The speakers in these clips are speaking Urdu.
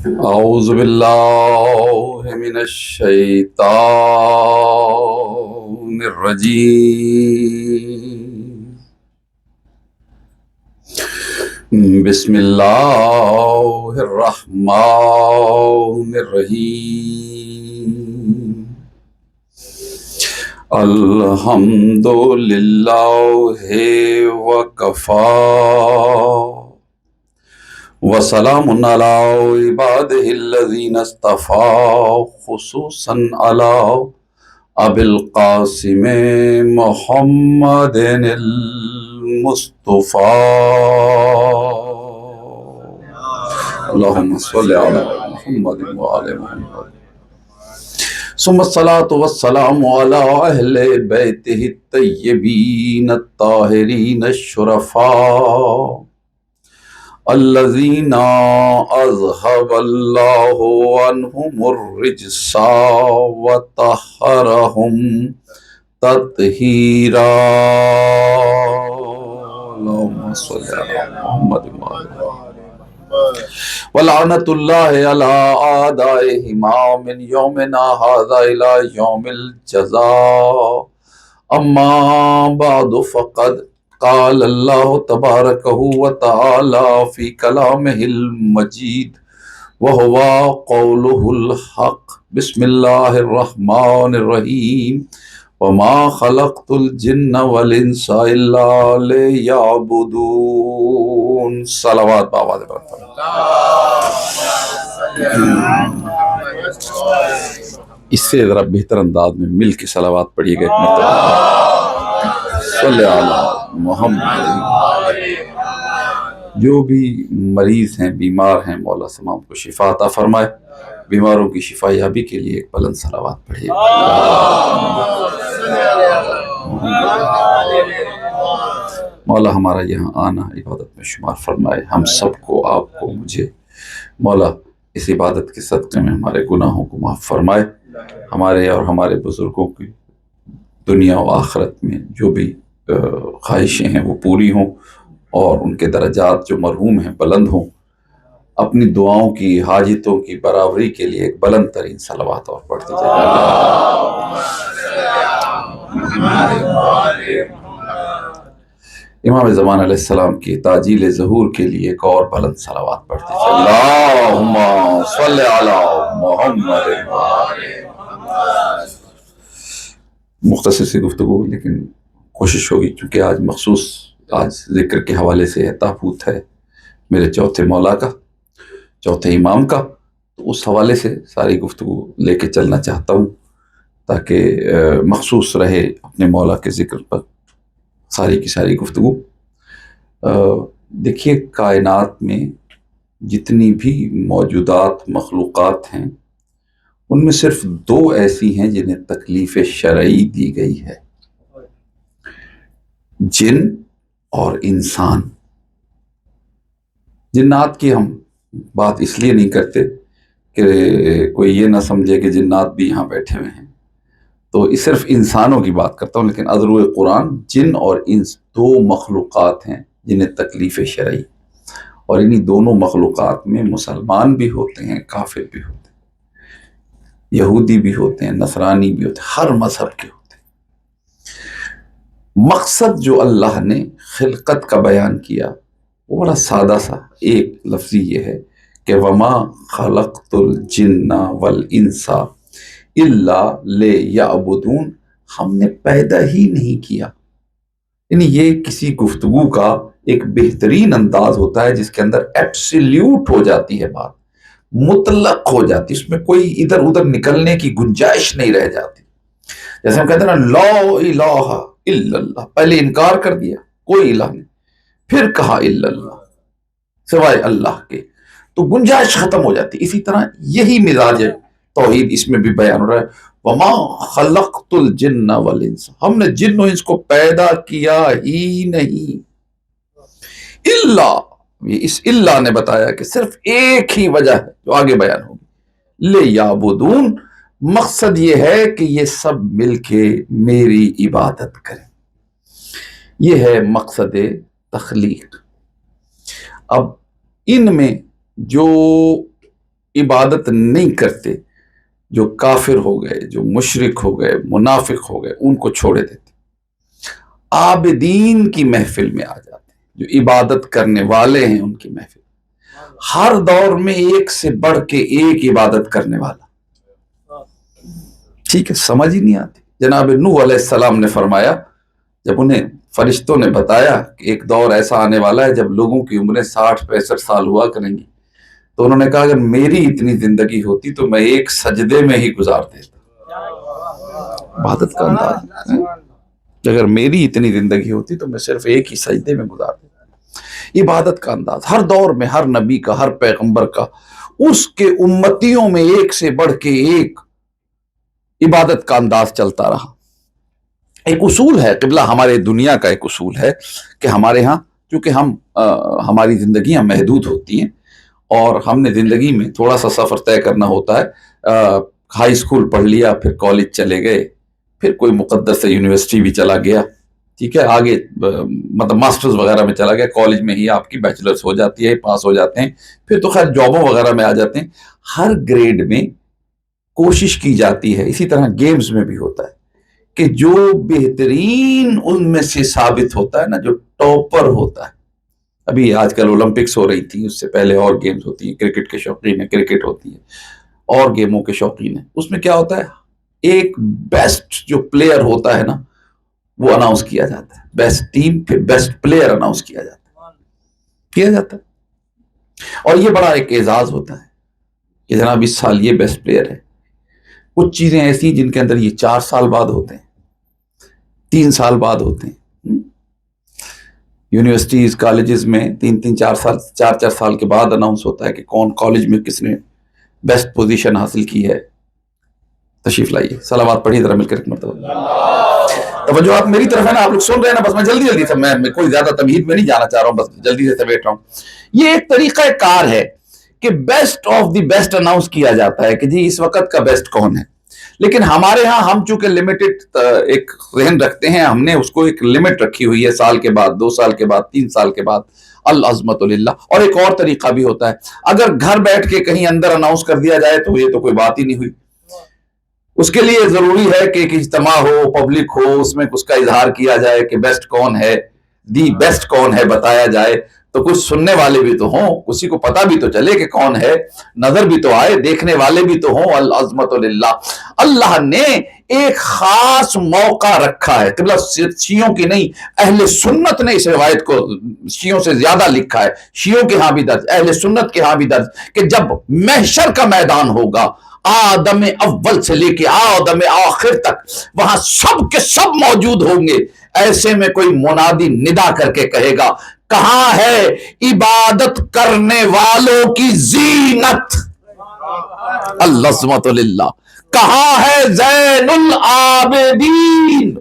اعوذ باللہ من الشیطان الرجیم بسم اللہ الرحمن الرحیم الحمد للہ وکفی وسلام علی عبادہ الذین اصطفی خصوصا علی ابی القاسم محمد المصطفی اللہم صل علی محمد وعلی محمد ثم الصلاة والسلام علی اہل بیتہ الطیبین الطاہرین الشرفاء الذین اذهب اللہ عنہم الرجس وطہرہم تطہیرا اللہم صلی علی محمد ولعنت اللہ علی اعدائہما من یومنا ھذا الی یوم الجزاء اما بعد فقد قال اللہ تبارکہ وتعالی فی کلامہ المجید وہو قولہ الحق بسم اللہ الرحمن الرحیم وما خلقت الجن والانس الا لیعبدون صلوات بآواز بلند۔ اس سے ذرا بہتر انداز میں مل کے صلوات پڑھیے گا صلی علی محمد۔ جو بھی مریض ہیں، بیمار ہیں، مولا تمام کو شفا عطا فرمائے۔ بیماروں کی شفا یابی کے لیے ایک بلند صلوات پڑھیے۔ مولا ہمارا یہاں آنا عبادت میں شمار فرمائے، ہم سب کو، آپ کو، مجھے۔ مولا اس عبادت کے صدقے میں ہمارے گناہوں کو معاف فرمائے، ہمارے اور ہمارے بزرگوں کی دنیا و آخرت میں جو بھی خواہشیں ہیں وہ پوری ہوں، اور ان کے درجات جو مرحوم ہیں بلند ہوں۔ اپنی دعاؤں کی، حاجتوں کی برابری کے لیے ایک بلند ترین صلوات اور پڑھتے جائیں۔ امام زمان علیہ السلام کی تعجیل ظہور کے لیے ایک اور بلند صلوات پڑھتے جائیں۔ اللہم صلی علی محمد۔ مختصر سی گفتگو، لیکن کوشش ہوگی چونکہ آج مخصوص ذکر کے حوالے سے تابوت ہے میرے چوتھے مولا کا، چوتھے امام کا، تو اس حوالے سے ساری گفتگو لے کے چلنا چاہتا ہوں تاکہ مخصوص رہے اپنے مولا کے ذکر پر ساری کی ساری گفتگو۔ دیکھیے، کائنات میں جتنی بھی موجودات، مخلوقات ہیں، ان میں صرف دو ایسی ہیں جنہیں تکلیف شرعی دی گئی ہے، جن اور انسان۔ جنات کی ہم بات اس لیے نہیں کرتے کہ کوئی یہ نہ سمجھے کہ جنات بھی یہاں بیٹھے ہوئے ہیں، تو اس صرف انسانوں کی بات کرتا ہوں، لیکن از روئے قرآن جن اور انس دو مخلوقات ہیں جنہیں تکلیف شرعی، اور انہی دونوں مخلوقات میں مسلمان بھی ہوتے ہیں، کافر بھی ہوتے ہیں، یہودی بھی ہوتے ہیں، نصرانی بھی ہوتے ہیں، ہر مذہب کے ہوتے ہیں۔ مقصد جو اللہ نے خلقت کا بیان کیا وہ بڑا سادہ سا ایک لفظی یہ ہے کہ وَمَا خَلَقْتُ الْجِنَّ وَالْإِنسَ إِلَّا لِيَعْبُدُونَ، ہم نے پیدا ہی نہیں کیا۔ یعنی یہ کسی گفتگو کا ایک بہترین انداز ہوتا ہے جس کے اندر ایبسلیوٹ ہو جاتی ہے، بات مطلق ہو جاتی، اس میں کوئی ادھر ادھر نکلنے کی گنجائش نہیں رہ جاتی۔ جیسے ہم کہتے ہیں نا لا الہ الا اللہ، پہلے انکار کر دیا کوئی الہ نہیں، پھر کہا الا اللہ، سوائے اللہ کے، تو گنجائش ختم ہو جاتی۔ اسی طرح یہی مزاج ہے توحید اس میں بھی بیان ہو رہا ہے، وَمَا خَلَقْتُ الْجِنَّ وَالْإِنسَ، ہم نے جن و انس کو پیدا کیا ہی نہیں، الا، اس اللہ نے بتایا کہ صرف ایک ہی وجہ ہے جو آگے بیان ہوگی، لِيَعْبُدُونَ، مقصد یہ ہے کہ یہ سب مل کے میری عبادت کریں۔ یہ ہے مقصد تخلیق۔ اب ان میں جو عبادت نہیں کرتے، جو کافر ہو گئے، جو مشرک ہو گئے، منافق ہو گئے، ان کو چھوڑے دیتے، عابدین کی محفل میں آ جاتے ہیں، جو عبادت کرنے والے ہیں ان کی محفل۔ ہر دور میں ایک سے بڑھ کے ایک عبادت کرنے والا، ٹھیک ہے، سمجھ ہی نہیں آتی۔ جناب نوح علیہ السلام نے فرمایا، جب انہیں فرشتوں نے بتایا کہ ایک دور ایسا آنے والا ہے جب لوگوں کی عمریں 60-65 سال ہوا کریں گی، تو انہوں نے کہا اگر میری اتنی زندگی ہوتی تو میں ایک سجدے میں ہی گزار دیتا۔ عبادت کا انداز ہے، اگر میری اتنی زندگی ہوتی تو میں صرف ایک ہی سجدے میں گزار دیتا۔ عبادت کا انداز ہر دور میں، ہر نبی کا، ہر پیغمبر کا، اس کے امتیوں میں ایک سے بڑھ کے ایک عبادت کا انداز چلتا رہا۔ ایک اصول ہے قبلہ، ہمارے دنیا کا ایک اصول ہے کہ ہمارے ہاں چونکہ ہماری زندگیاں محدود ہوتی ہیں اور ہم نے زندگی میں تھوڑا سا سفر طے کرنا ہوتا ہے، ہائی اسکول پڑھ لیا، پھر کالج چلے گئے، پھر کوئی مقدس یونیورسٹی بھی چلا گیا، ٹھیک ہے، آگے مطلب ماسٹرز وغیرہ میں چلا گیا، کالج میں ہی آپ کی بیچلرز ہو جاتی ہے، پاس ہو جاتے ہیں، پھر تو خیر جابوں وغیرہ میں آ جاتے ہیں۔ ہر گریڈ میں کوشش کی جاتی ہے، اسی طرح گیمز میں بھی ہوتا ہے کہ جو بہترین ان میں سے ثابت ہوتا ہے نا، جو ٹاپر ہوتا ہے، ابھی آج کل اولمپکس ہو رہی تھی، اس سے پہلے اور گیمز ہوتی ہیں، کرکٹ کے شوقین ہیں کرکٹ ہوتی ہے، اور گیموں کے شوقین ہیں، اس میں کیا ہوتا ہے، ایک بیسٹ جو پلیئر ہوتا ہے نا وہ اناؤنس کیا جاتا ہے، بیسٹ ٹیم پھر بیسٹ پلیئر اناؤنس کیا جاتا ہے، اور یہ بڑا ایک اعزاز ہوتا ہے کہ جناب اس سال یہ بیسٹ پلیئر ہے۔ کچھ چیزیں ایسی ہیں جن کے اندر یہ 4 سال بعد ہوتے ہیں، 3 سال بعد ہوتے ہیں، یونیورسٹیز کالجز میں 3 4 سال 4 سال کے بعد اناؤنس ہوتا ہے کہ کون کالج میں کس نے بیسٹ پوزیشن حاصل کی ہے۔ تشریف لائیے، صلوات پڑھیے ذرا مل کر ایک مرتبہ۔ توجہ آپ میری طرف ہے نا، آپ لوگ سن رہے ہیں نا، بس میں جلدی سے، میں کوئی زیادہ تمہید میں نہیں جانا چاہ رہا ہوں، بس جلدی سے بیٹھ رہا ہوں۔ یہ ایک طریقہ کار ہے کہ best of the best announce کیا جاتا ہے کہ جی اس وقت کا بیسٹ کون ہے، لیکن ہمارے ہاں ہم چونکہ لمیٹڈ ایک ذہن رکھتے ہیں، ہم نے اس کو ایک لمٹ رکھی ہوئی ہے، سال کے بعد، 2 سال کے بعد، 3 سال کے بعد، العظمت للہ۔ اور ایک اور طریقہ بھی ہوتا ہے، اگر گھر بیٹھ کے کہیں اندر اناؤنس کر دیا جائے تو یہ تو کوئی بات ہی نہیں ہوئی، اس کے لیے ضروری ہے کہ ایک اجتماع ہو، پبلک ہو، اس میں اس کا اظہار کیا جائے کہ بیسٹ کون ہے، دی بیسٹ کون ہے بتایا جائے، تو کچھ سننے والے بھی تو ہوں، کسی کو پتہ بھی تو چلے کہ کون ہے، نظر بھی تو آئے، دیکھنے والے بھی تو ہوں۔ العظمت للہ، اللہ نے ایک خاص موقع رکھا ہے، قبلہ شیعوں کی نہیں، اہل سنت نے اس روایت کو شیعوں سے زیادہ لکھا ہے، شیعوں کے ہاں بھی درج، اہل سنت کے ہاں بھی درج، کہ جب محشر کا میدان ہوگا، آدم اول سے لے کے آدم آخر تک وہاں سب کے سب موجود ہوں گے، ایسے میں کوئی منادی ندا کر کے کہے گا کہاں ہے عبادت کرنے والوں کی زینت، العظمت للہ، کہاں ہے زین العابدین،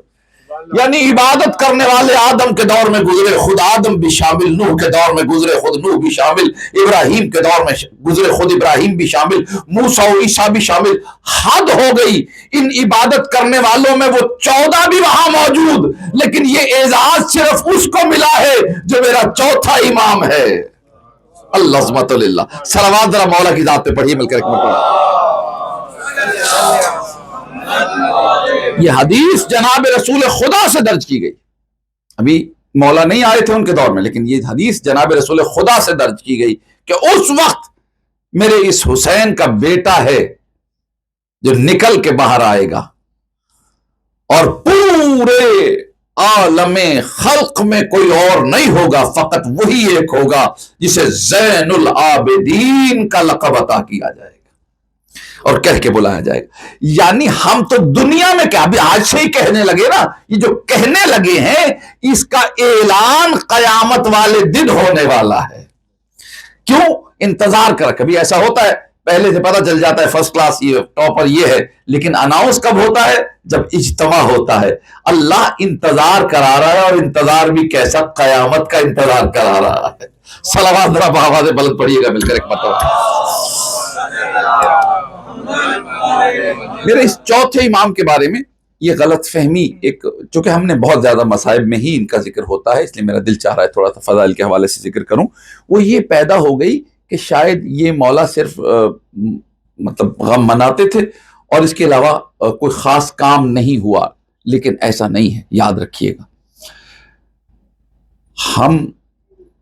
یعنی عبادت کرنے والے آدم کے دور میں گزرے، خود آدم بھی شامل، نوح کے دور میں گزرے، خود نوح بھی شامل، ابراہیم کے دور میں گزرے، خود ابراہیم بھی شامل، موسیٰ و عیسیٰ بھی شامل۔ حد ہو گئی، ان عبادت کرنے والوں میں وہ 14 بھی وہاں موجود، لیکن یہ اعزاز صرف اس کو ملا ہے جو میرا چوتھا امام ہے۔ العظمت للہ، صلوات ذرا مولا کی ذات پہ پڑھیے مل کر ایک مرتبہ۔ یہ حدیث جناب رسول خدا سے درج کی گئی، ابھی مولا نہیں آئے تھے ان کے دور میں، لیکن یہ حدیث جناب رسول خدا سے درج کی گئی کہ اس وقت میرے اس حسین کا بیٹا ہے جو نکل کے باہر آئے گا، اور پورے عالم خلق میں کوئی اور نہیں ہوگا، فقط وہی ایک ہوگا جسے زین العابدین کا لقب عطا کیا جائے گا اور کہہ کے بلایا جائے گا۔ یعنی ہم تو دنیا میں کیا ابھی آج سے ہی کہنے لگے نا، یہ جو کہنے لگے ہیں اس کا اعلان قیامت والے دن ہونے والا ہے۔ کیوں انتظار کر، کبھی ایسا ہوتا ہے پہلے سے پتہ چل جاتا ہے فرسٹ کلاس یہ ٹاپر یہ ہے، لیکن اناؤنس کب ہوتا ہے؟ جب اجتماع ہوتا ہے۔ اللہ انتظار کرا رہا ہے، اور انتظار بھی کیسا، قیامت کا انتظار کرا رہا ہے۔ صلوات ذرا بآواز بلند پڑھیے گا مل کر ایک مرتبہ۔ میرے اس چوتھے امام کے بارے میں یہ غلط فہمی، ایک چونکہ ہم نے بہت زیادہ مصائب میں ہی ان کا ذکر ہوتا ہے، اس لیے میرا دل چاہ رہا ہے تھوڑا سا فضائل کے حوالے سے ذکر کروں، وہ یہ پیدا ہو گئی کہ شاید یہ مولا صرف مطلب غم مناتے تھے اور اس کے علاوہ کوئی خاص کام نہیں ہوا، لیکن ایسا نہیں ہے. یاد رکھیے گا، ہم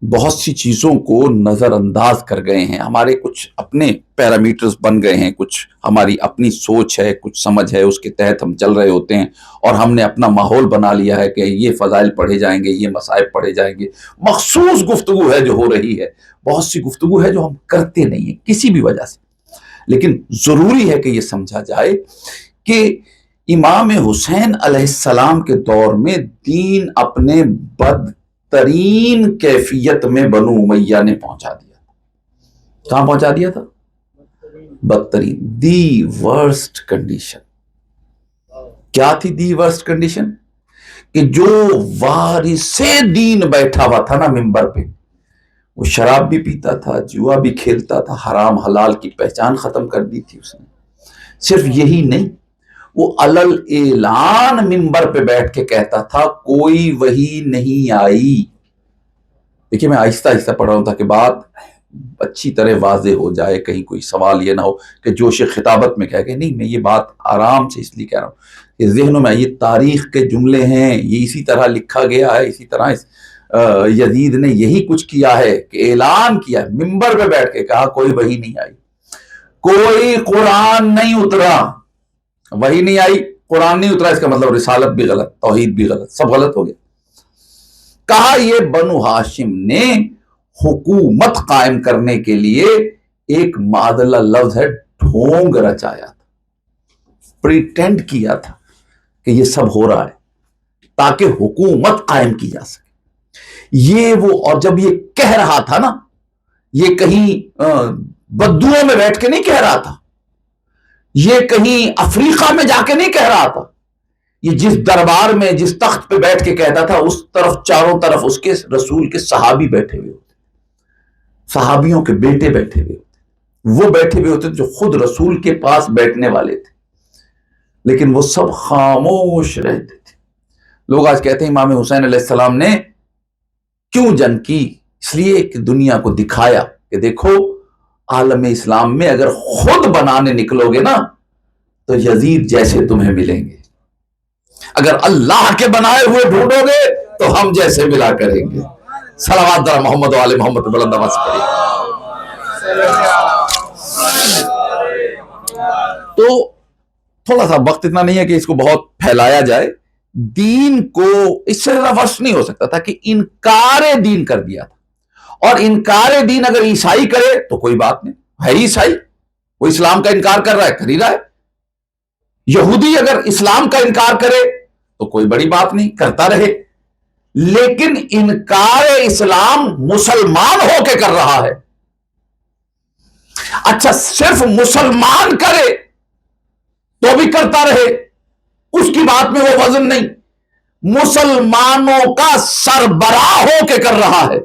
بہت سی چیزوں کو نظر انداز کر گئے ہیں، ہمارے کچھ اپنے پیرامیٹرز بن گئے ہیں، کچھ ہماری اپنی سوچ ہے، کچھ سمجھ ہے، اس کے تحت ہم چل رہے ہوتے ہیں، اور ہم نے اپنا ماحول بنا لیا ہے کہ یہ فضائل پڑھے جائیں گے، یہ مصائب پڑھے جائیں گے. مخصوص گفتگو ہے جو ہو رہی ہے، بہت سی گفتگو ہے جو ہم کرتے نہیں ہیں کسی بھی وجہ سے. لیکن ضروری ہے کہ یہ سمجھا جائے کہ امام حسین علیہ السلام کے دور میں دین اپنے بدترین کیفیت میں بنو امیہ نے پہنچا دیا. کہاں پہنچا دیا تھا؟ بدترین، دی ورسٹ کنڈیشن. کیا تھی دی ورسٹ کنڈیشن؟ کہ جو وارث دین بیٹھا ہوا تھا نا ممبر پہ، وہ شراب بھی پیتا تھا، جوا بھی کھیلتا تھا، حرام حلال کی پہچان ختم کر دی تھی اس نے. صرف یہی نہیں، وہ علل اعلان ممبر پہ بیٹھ کے کہتا تھا کوئی وحی نہیں آئی. دیکھیے میں آہستہ آہستہ پڑھ رہا ہوں تاکہ بات اچھی طرح واضح ہو جائے، کہیں کوئی سوال یہ نہ ہو کہ جوش خطابت میں کہہ کہ نہیں. میں یہ بات آرام سے اس لیے کہہ رہا ہوں کہ ذہنوں میں یہ تاریخ کے جملے ہیں، یہ اسی طرح لکھا گیا ہے، اسی طرح یزید نے یہی کچھ کیا ہے کہ اعلان کیا، ممبر پہ بیٹھ کے کہا کوئی وحی نہیں آئی، کوئی قرآن نہیں اترا. وحی نہیں آئی، قرآن نہیں اترا، اس کا مطلب رسالت بھی غلط، توحید بھی غلط، سب غلط ہو گیا. کہا یہ بنو ہاشم نے حکومت قائم کرنے کے لیے ایک معادلہ لفظ ہے ڈھونگ رچایا تھا، پریٹینڈ کیا تھا کہ یہ سب ہو رہا ہے تاکہ حکومت قائم کی جا سکے. یہ وہ، اور جب یہ کہہ رہا تھا نا، یہ کہیں بدوؤں میں بیٹھ کے نہیں کہہ رہا تھا، یہ کہیں افریقہ میں جا کے نہیں کہہ رہا تھا. یہ جس دربار میں جس تخت پہ بیٹھ کے کہتا تھا، اس طرف چاروں طرف اس کے رسول کے صحابی بیٹھے ہوئے ہوتے، صحابیوں کے بیٹے بیٹھے ہوئے ہوتے، وہ بیٹھے ہوئے ہوتے جو خود رسول کے پاس بیٹھنے والے تھے، لیکن وہ سب خاموش رہتے تھے. لوگ آج کہتے ہیں امام حسین علیہ السلام نے کیوں جنگ کی؟ اس لیے کہ دنیا کو دکھایا کہ دیکھو عالم اسلام میں اگر خود بنانے نکلو گے نا تو یزید جیسے تمہیں ملیں گے، اگر اللہ کے بنائے ہوئے ڈھونڈو گے تو ہم جیسے ملا کریں گے. صلوات در محمد و آل محمد بلند آواز سے پڑھیے. تو تھوڑا سا وقت اتنا نہیں ہے کہ اس کو بہت پھیلایا جائے. دین کو اس سے زیادہ وصف نہیں ہو سکتا تھا کہ انکار دین کر دیا تھا. اور انکار دین اگر عیسائی کرے تو کوئی بات نہیں، ہے عیسائی، وہ اسلام کا انکار کر رہا ہے، کر ہی رہا ہے. یہودی اگر اسلام کا انکار کرے تو کوئی بڑی بات نہیں، کرتا رہے. لیکن انکار اسلام مسلمان ہو کے کر رہا ہے. اچھا صرف مسلمان کرے تو بھی کرتا رہے، اس کی بات میں وہ وزن نہیں. مسلمانوں کا سربراہ ہو کے کر رہا ہے،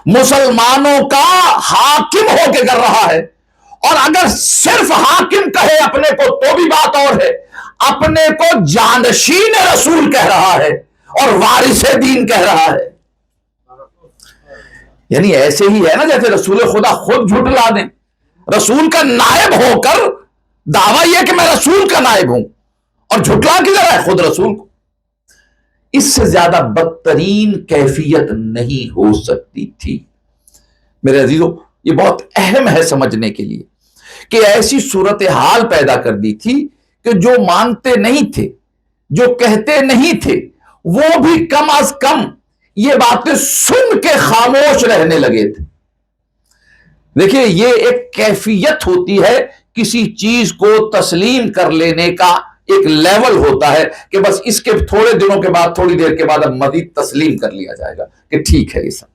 مسلمانوں کا حاکم ہو کے کر رہا ہے. اور اگر صرف حاکم کہے اپنے کو تو بھی بات اور ہے، اپنے کو جانشین رسول کہہ رہا ہے اور وارث دین کہہ رہا ہے. یعنی ایسے ہی ہے نا جیسے رسول خدا خود جھٹلا دیں، رسول کا نائب ہو کر دعویٰ یہ کہ میں رسول کا نائب ہوں، اور جھٹلا کدھر ہے؟ خود رسول کو. اس سے زیادہ بدترین کیفیت نہیں ہو سکتی تھی. میرے عزیزو، یہ بہت اہم ہے سمجھنے کے لیے کہ ایسی صورتحال پیدا کر دی تھی کہ جو مانتے نہیں تھے، جو کہتے نہیں تھے، وہ بھی کم از کم یہ باتیں سن کے خاموش رہنے لگے تھے. دیکھیں یہ ایک کیفیت ہوتی ہے کسی چیز کو تسلیم کر لینے کا، ایک لیول ہوتا ہے کہ بس اس کے تھوڑے دنوں کے بعد، تھوڑی دیر کے بعد اب مزید تسلیم کر لیا جائے گا کہ ٹھیک ہے یہ سب.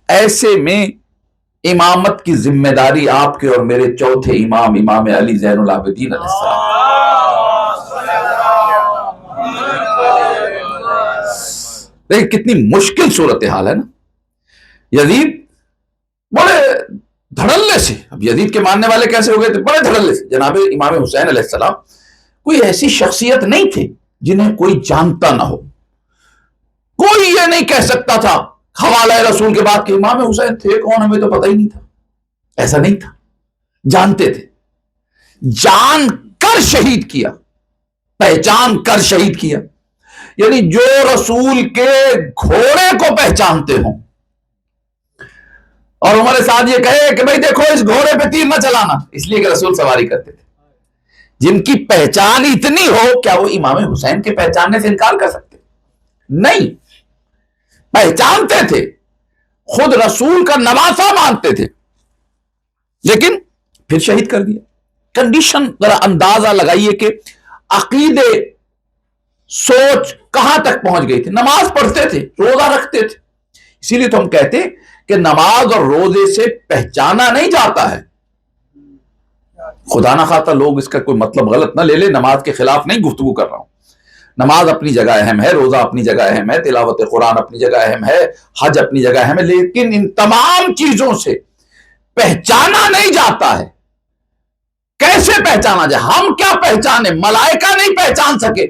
ایسے میں امامت کی ذمہ داری آپ کے اور میرے چوتھے امام، امام علی زین العابدین علیہ السلام. لیکن کتنی مشکل صورتحال ہے نا. یزید بڑے دھڑلے سے، اب یزید کے ماننے والے کیسے ہو گئے تھے؟ بڑے دھڑلے سے. جناب امام حسین علیہ السلام کوئی ایسی شخصیت نہیں تھے جنہیں کوئی جانتا نہ ہو. کوئی یہ نہیں کہہ سکتا تھا حوالہ رسول کے بعد کہ امام حسین تھے کون، ہمیں تو پتہ ہی نہیں تھا. ایسا نہیں تھا، جانتے تھے، جان کر شہید کیا، پہچان کر شہید کیا. یعنی جو رسول کے گھوڑے کو پہچانتے ہوں اور ہمارے ساتھ یہ کہے کہ بھئی دیکھو اس گھوڑے پہ تیر نہ چلانا، اس لیے کہ رسول سواری کرتے تھے، جن کی پہچان اتنی ہو، کیا وہ امام حسین کے پہچاننے سے انکار کر سکتے؟ نہیں، پہچانتے تھے، خود رسول کا نواسا مانتے تھے، لیکن پھر شہید کر دیا. کنڈیشن ذرا اندازہ لگائیے کہ عقیدے، سوچ کہاں تک پہنچ گئی تھی. نماز پڑھتے تھے، روزہ رکھتے تھے، اسی لیے تو ہم کہتے کہ نماز اور روزے سے پہچانا نہیں جاتا ہے. خدا نہ خواستہ لوگ اس کا کوئی مطلب غلط نہ لے لے، نماز کے خلاف نہیں گفتگو کر رہا ہوں. نماز اپنی جگہ اہم ہے، روزہ اپنی جگہ اہم ہے، تلاوت قرآن اپنی جگہ اہم ہے، حج اپنی جگہ اہم ہے، لیکن ان تمام چیزوں سے پہچانا نہیں جاتا ہے. کیسے پہچانا جائے؟ ہم کیا پہچانے؟ ملائکہ نہیں پہچان سکے،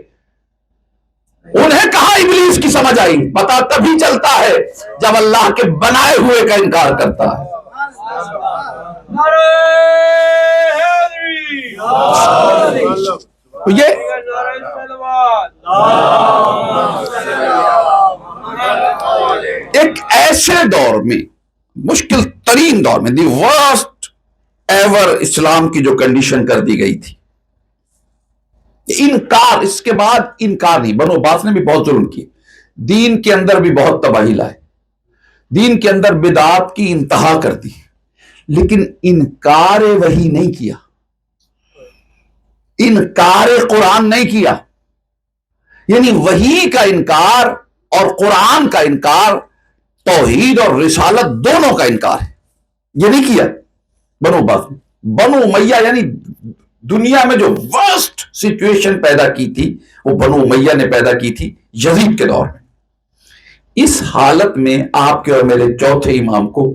انہیں کہاں ابلیس کی سمجھ آئی؟ پتہ تبھی چلتا ہے جب اللہ کے بنائے ہوئے کا انکار کرتا ہے. یہ ایک ایسے دور میں، مشکل ترین دور میں، دی ورسٹ ایور اسلام کی جو کنڈیشن کر دی گئی تھی، انکار، اس کے بعد انکار نہیں. بنو عباس نے بھی بہت ظلم کی، دین کے اندر بھی بہت تباہی لائے، دین کے اندر بدعات کی انتہا کر دی، لیکن انکار وحی نہیں کیا، انکار قرآن نہیں کیا. یعنی وحی کا انکار اور قرآن کا انکار، توحید اور رسالت دونوں کا انکار ہے، یہ نہیں کیا بنو عباس نے. بنو امیہ یعنی دنیا میں جو ورسٹ سچویشن پیدا کی تھی وہ بنو امیہ نے پیدا کی تھی یزید کے دور میں. اس حالت میں آپ کے اور میرے چوتھے امام کو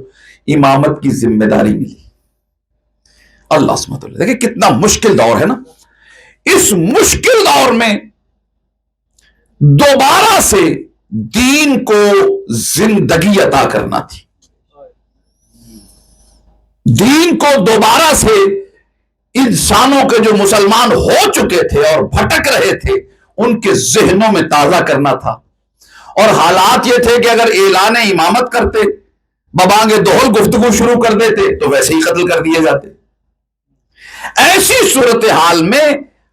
امامت کی ذمہ داری ملی. اللہ سمت اللہ، دیکھیں کتنا مشکل دور ہے نا. اس مشکل دور میں دوبارہ سے دین کو زندگی عطا کرنا تھی، دین کو دوبارہ سے انسانوں کے جو مسلمان ہو چکے تھے اور بھٹک رہے تھے ان کے ذہنوں میں تازہ کرنا تھا. اور حالات یہ تھے کہ اگر اعلان امامت کرتے، ببانگ دہل گفتگو شروع کر دیتے تو ویسے ہی قتل کر دیے جاتے. ایسی صورتحال میں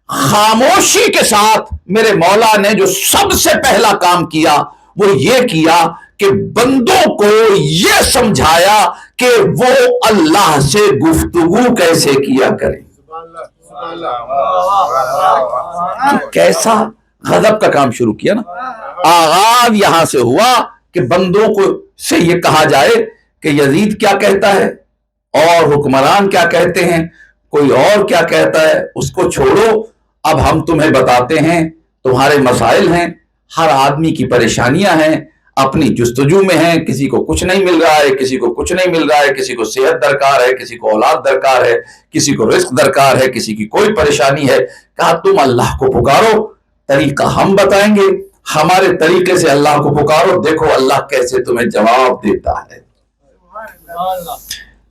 خاموشی کے ساتھ میرے مولا نے جو سب سے پہلا کام کیا وہ یہ کیا کہ بندوں کو یہ سمجھایا کہ وہ اللہ سے گفتگو کیسے کیا کریں. کیسا غضب کا کام شروع کیا نا. آغاز یہاں سے ہوا کہ بندوں کو سے یہ کہا جائے کہ یزید کیا کہتا ہے اور حکمران کیا کہتے ہیں، کوئی اور کیا کہتا ہے، اس کو چھوڑو، اب ہم تمہیں بتاتے ہیں، تمہارے مسائل ہیں، ہر آدمی کی پریشانیاں ہیں، اپنی جستجو میں ہیں، کسی کو کچھ نہیں مل رہا ہے، کسی کو کچھ نہیں مل رہا ہے، کسی کو صحت درکار ہے، کسی کو اولاد درکار ہے، کسی کو رزق درکار ہے، کسی کی کوئی پریشانی ہے. کہا تم اللہ کو پکارو، طریقہ ہم بتائیں گے، ہمارے طریقے سے اللہ کو پکارو، دیکھو اللہ کیسے تمہیں جواب دیتا ہے.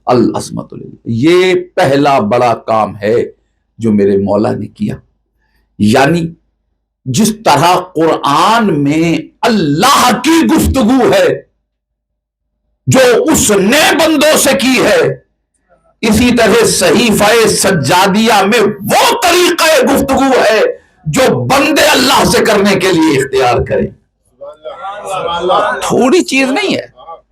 العظمت اللہ. یہ پہلا بڑا کام ہے جو میرے مولا نے کیا. یعنی جس طرح قرآن میں اللہ کی گفتگو ہے جو اس نے بندوں سے کی ہے، اسی طرح صحیفہ سجادیہ میں وہ طریقہ گفتگو ہے جو بندے اللہ سے کرنے کے لیے اختیار کریں. تھوڑی چیز نہیں ہے.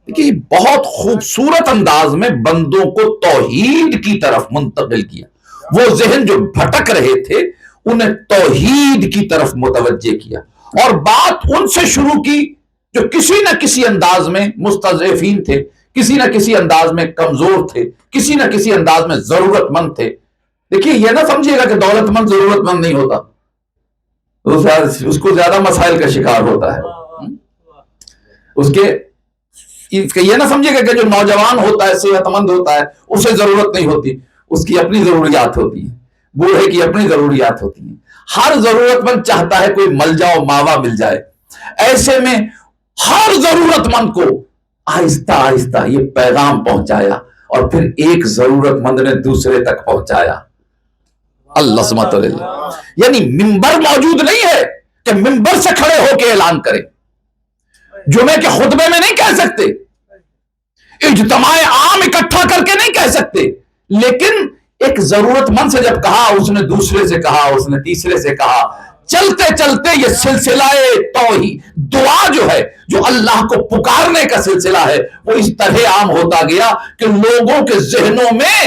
دیکھیے بہت خوبصورت انداز میں بندوں کو توحید کی طرف منتقل کیا. وہ ذہن جو بھٹک رہے تھے انہیں توحید کی طرف متوجہ کیا، اور بات ان سے شروع کی جو کسی نہ کسی انداز میں مستضعفین تھے، کسی نہ کسی انداز میں کمزور تھے، کسی نہ کسی انداز میں ضرورت مند تھے. دیکھیے یہ نہ سمجھیے گا کہ دولت مند ضرورت مند نہیں ہوتا، اس کو زیادہ مسائل کا شکار ہوتا ہے. اس کے یہ نہ سمجھے گا کہ جو نوجوان ہوتا ہے، صحت مند ہوتا ہے، اسے ضرورت نہیں ہوتی، اس کی اپنی ضروریات ہوتی ہیں، بوڑھے کی اپنی ضروریات ہوتی ہیں. ہر ضرورت مند چاہتا ہے کوئی ملجا و ماوا مل جائے. ایسے میں ہر ضرورت مند کو آہستہ آہستہ یہ پیغام پہنچایا، اور پھر ایک ضرورت مند نے دوسرے تک پہنچایا. اللہ سمت اللہ. یعنی منبر موجود نہیں ہے کہ منبر سے کھڑے ہو کے اعلان کریں, جمعے کے خطبے میں نہیں کہہ سکتے, اجتماع عام اکٹھا کر کے نہیں کہہ سکتے, لیکن ایک ضرورت مند سے جب کہا, اس نے دوسرے سے کہا, اس نے تیسرے سے کہا, چلتے چلتے یہ سلسلہ توحید دعا جو ہے, جو اللہ کو پکارنے کا سلسلہ ہے, وہ اس طرح عام ہوتا گیا کہ لوگوں کے ذہنوں میں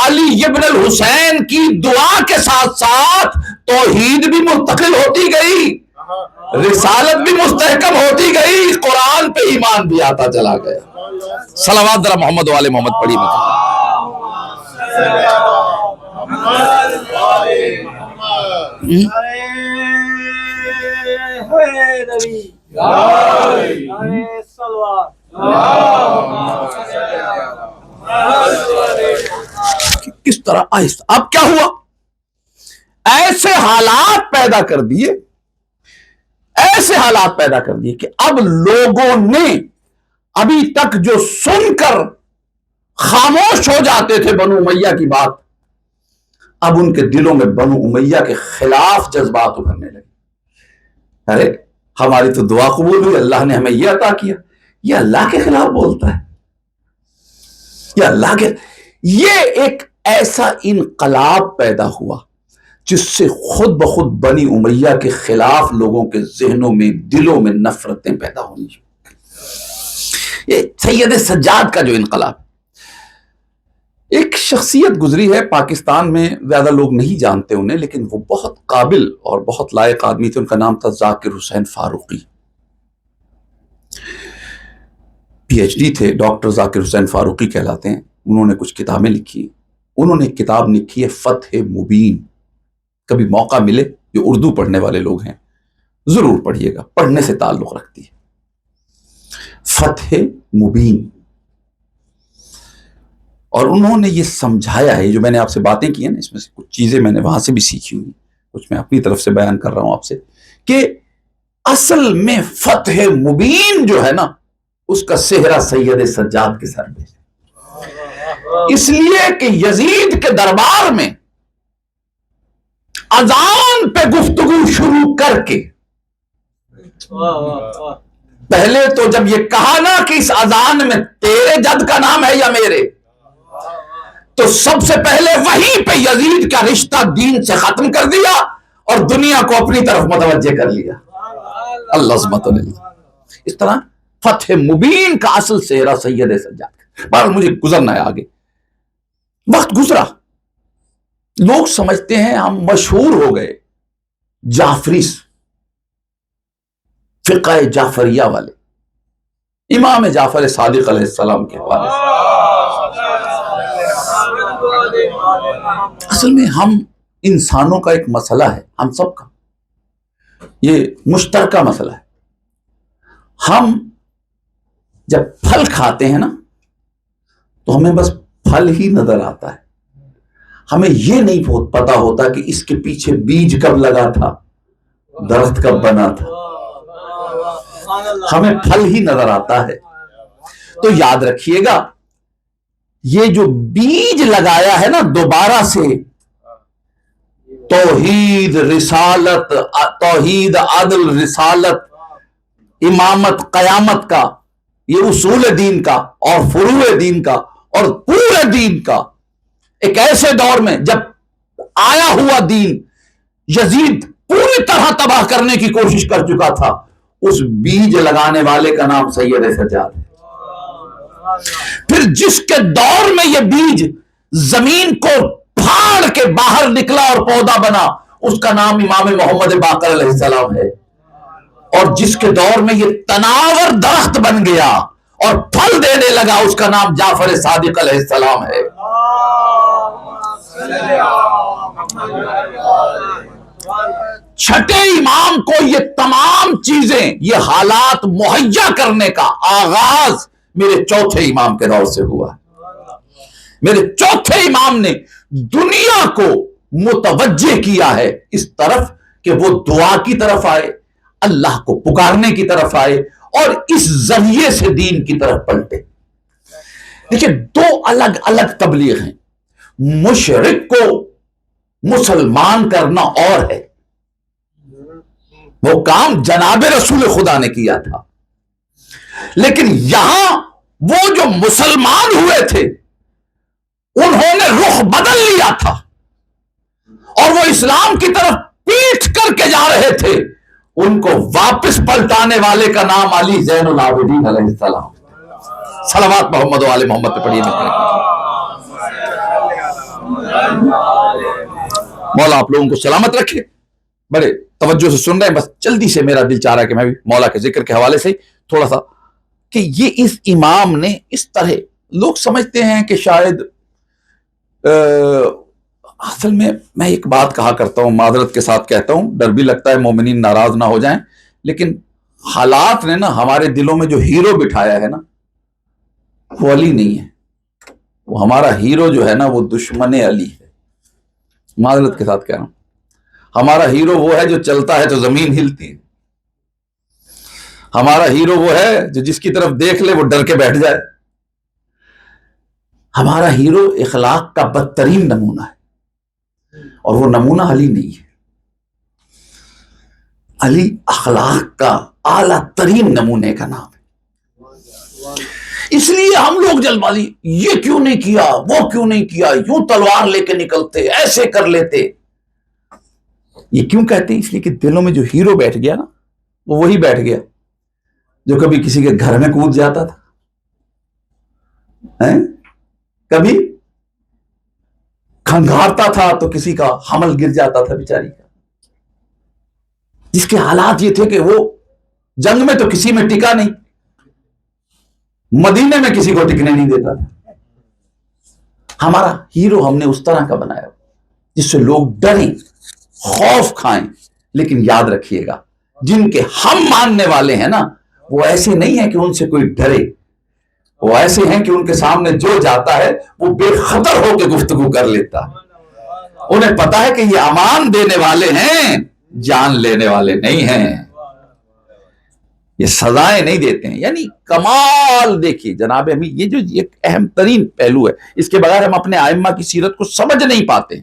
علی ابن الحسین کی دعا کے ساتھ ساتھ توحید بھی منتقل ہوتی گئی, رسالت بھی مستحکم ہوتی گئی, قرآن پہ ایمان بھی آتا چلا گیا. صلوات ذرا محمد والے محمد پڑھی کس طرح آہستہ. اب کیا ہوا, ایسے حالات پیدا کر دیے, ایسے حالات پیدا کر دیے کہ اب لوگوں نے ابھی تک جو سن کر خاموش ہو جاتے تھے بنو امیہ کی بات, اب ان کے دلوں میں بنو امیہ کے خلاف جذبات ابھرنے لگے. ارے ہماری تو دعا قبول ہوئی, اللہ نے ہمیں یہ عطا کیا, یہ اللہ کے خلاف بولتا ہے, یہ اللہ کے. یہ ایک ایسا انقلاب پیدا ہوا جس سے خود بخود بنی امیہ کے خلاف لوگوں کے ذہنوں میں, دلوں میں نفرتیں پیدا ہونی. یہ سید سجاد کا جو انقلاب, ایک شخصیت گزری ہے پاکستان میں, زیادہ لوگ نہیں جانتے انہیں, لیکن وہ بہت قابل اور بہت لائق آدمی تھے. ان کا نام تھا ذاکر حسین فاروقی, پی ایچ ڈی تھے, ڈاکٹر ذاکر حسین فاروقی کہلاتے ہیں. انہوں نے کچھ کتابیں لکھی. انہوں نے ایک کتاب لکھی ہے فتح مبین. کبھی موقع ملے, جو اردو پڑھنے والے لوگ ہیں ضرور پڑھیے گا, پڑھنے سے تعلق رکھتی ہے. فتح مبین. اور انہوں نے یہ سمجھایا ہے, جو میں نے آپ سے باتیں کی ہیں نا, اس میں سے کچھ چیزیں میں نے وہاں سے بھی سیکھی ہوئی, کچھ میں اپنی طرف سے بیان کر رہا ہوں آپ سے, کہ اصل میں فتح مبین جو ہے نا, اس کا سہرا سید سجاد کے سر پہ, اس لیے کہ یزید کے دربار میں اذان پہ گفتگو شروع کر کے, پہلے تو جب یہ کہا نا کہ اس اذان میں تیرے جد کا نام ہے یا میرے, تو سب سے پہلے وہیں پہ یزید کا رشتہ دین سے ختم کر دیا اور دنیا کو اپنی طرف متوجہ کر لیا. اللہ سبحانہ اللہ. اس طرح فتح مبین کا اصل سہرا سید سجاد. پر مجھے گزرنا ہے آگے, وقت گزرا, لوگ سمجھتے ہیں ہم مشہور ہو گئے جعفری, فقہ جعفریہ والے, امام جعفر صادق علیہ السلام کے حوالے سے. اصل میں ہم انسانوں کا ایک مسئلہ ہے, ہم سب کا یہ مشترکہ مسئلہ ہے. ہم جب پھل کھاتے ہیں نا, تو ہمیں بس پھل ہی نظر آتا ہے, ہمیں یہ نہیں پتا ہوتا کہ اس کے پیچھے بیج کب لگا تھا, درخت کب بنا تھا. ہمیں پھل ہی نظر آتا ہے. تو یاد رکھیے گا, یہ جو بیج لگایا ہے نا دوبارہ سے, توحید, رسالت, توحید, عدل, رسالت, امامت, قیامت کا, یہ اصول دین کا اور فروع دین کا اور پورے دین کا, ایک ایسے دور میں جب آیا ہوا دین یزید پوری طرح تباہ کرنے کی کوشش کر چکا تھا, اس بیج لگانے والے کا نام سید سجاد ہے. پھر جس کے دور میں یہ بیج زمین کو پھاڑ کے باہر نکلا اور پودا بنا, اس کا نام امام محمد باقر علیہ السلام ہے. اور جس کے دور میں یہ تناور درخت بن گیا اور پھل دینے لگا, اس کا نام جعفر صادق علیہ السلام ہے. چھٹے امام کو یہ تمام چیزیں, یہ حالات مہیا کرنے کا آغاز میرے چوتھے امام کے دور سے ہوا. میرے چوتھے امام نے دنیا کو متوجہ کیا ہے اس طرف کہ وہ دعا کی طرف آئے, اللہ کو پکارنے کی طرف آئے اور اس ذریعے سے دین کی طرف پلٹے. دیکھیے دو الگ الگ تبلیغ ہیں. مشرک کو مسلمان کرنا اور ہے، وہ کام جناب رسول خدا نے کیا تھا، لیکن یہاں وہ جو مسلمان ہوئے تھے انہوں نے رخ بدل لیا تھا اور وہ اسلام کی طرف پیٹ کر کے جا رہے تھے. ان کو واپس پلٹانے والے کا نام علی زین العابدین علیہ السلام. صلوات محمد و آل محمد پہ پڑھیے. مولا آپ لوگوں کو سلامت رکھے. بڑے توجہ سے سن رہے ہیں، بس جلدی سے میرا دل چاہ رہا ہے کہ میں بھی مولا کے ذکر کے حوالے سے تھوڑا سا، کہ یہ اس امام نے اس طرح، لوگ سمجھتے ہیں کہ شاید اصل میں ایک بات کہا کرتا ہوں، معذرت کے ساتھ کہتا ہوں، ڈر بھی لگتا ہے مومنین ناراض نہ ہو جائیں، لیکن حالات نے نا ہمارے دلوں میں جو ہیرو بٹھایا ہے نا وہ علی نہیں ہے. وہ ہمارا ہیرو جو ہے نا وہ دشمن علی ہے. معذرت کے ساتھ کہہ رہا ہوں، ہمارا ہیرو وہ ہے جو چلتا ہے تو زمین ہلتی ہے. ہمارا ہیرو وہ ہے جو جس کی طرف دیکھ لے وہ ڈر کے بیٹھ جائے. ہمارا ہیرو اخلاق کا بدترین نمونہ ہے، اور وہ نمونہ علی نہیں ہے. علی اخلاق کا اعلیٰ ترین نمونے کا نام ہے. اس لیے ہم لوگ جلد بازی، یہ کیوں نہیں کیا، وہ کیوں نہیں کیا، یوں تلوار لے کے نکلتے، ایسے کر لیتے. یہ کیوں کہتے ہیں؟ اس لیے کہ دلوں میں جو ہیرو بیٹھ گیا نا وہ وہی بیٹھ گیا جو کبھی کسی کے گھر میں کود جاتا تھا، کبھی کھنگارتا تھا تو کسی کا حمل گر جاتا تھا بیچاری کا، جس کے حالات یہ تھے کہ وہ جنگ میں تو کسی میں ٹکا نہیں، مدینے میں کسی کو ٹکنے نہیں دیتا تھا. ہمارا ہیرو ہم نے اس طرح کا بنایا جس سے لوگ ڈریں، خوف کھائیں. لیکن یاد رکھیے گا جن کے ہم ماننے والے ہیں نا وہ ایسے نہیں ہیں کہ ان سے کوئی ڈرے، وہ ایسے ہیں کہ ان کے سامنے جو جاتا ہے وہ بے خطر ہو کے گفتگو کر لیتا. انہیں پتا ہے کہ یہ امان دینے والے ہیں، جان لینے والے نہیں ہیں، یہ سزائیں نہیں دیتے ہیں. یعنی کمال دیکھیے جناب امیر، یہ جو ایک اہم ترین پہلو ہے، اس کے بغیر ہم اپنے ائمہ کی سیرت کو سمجھ نہیں پاتے.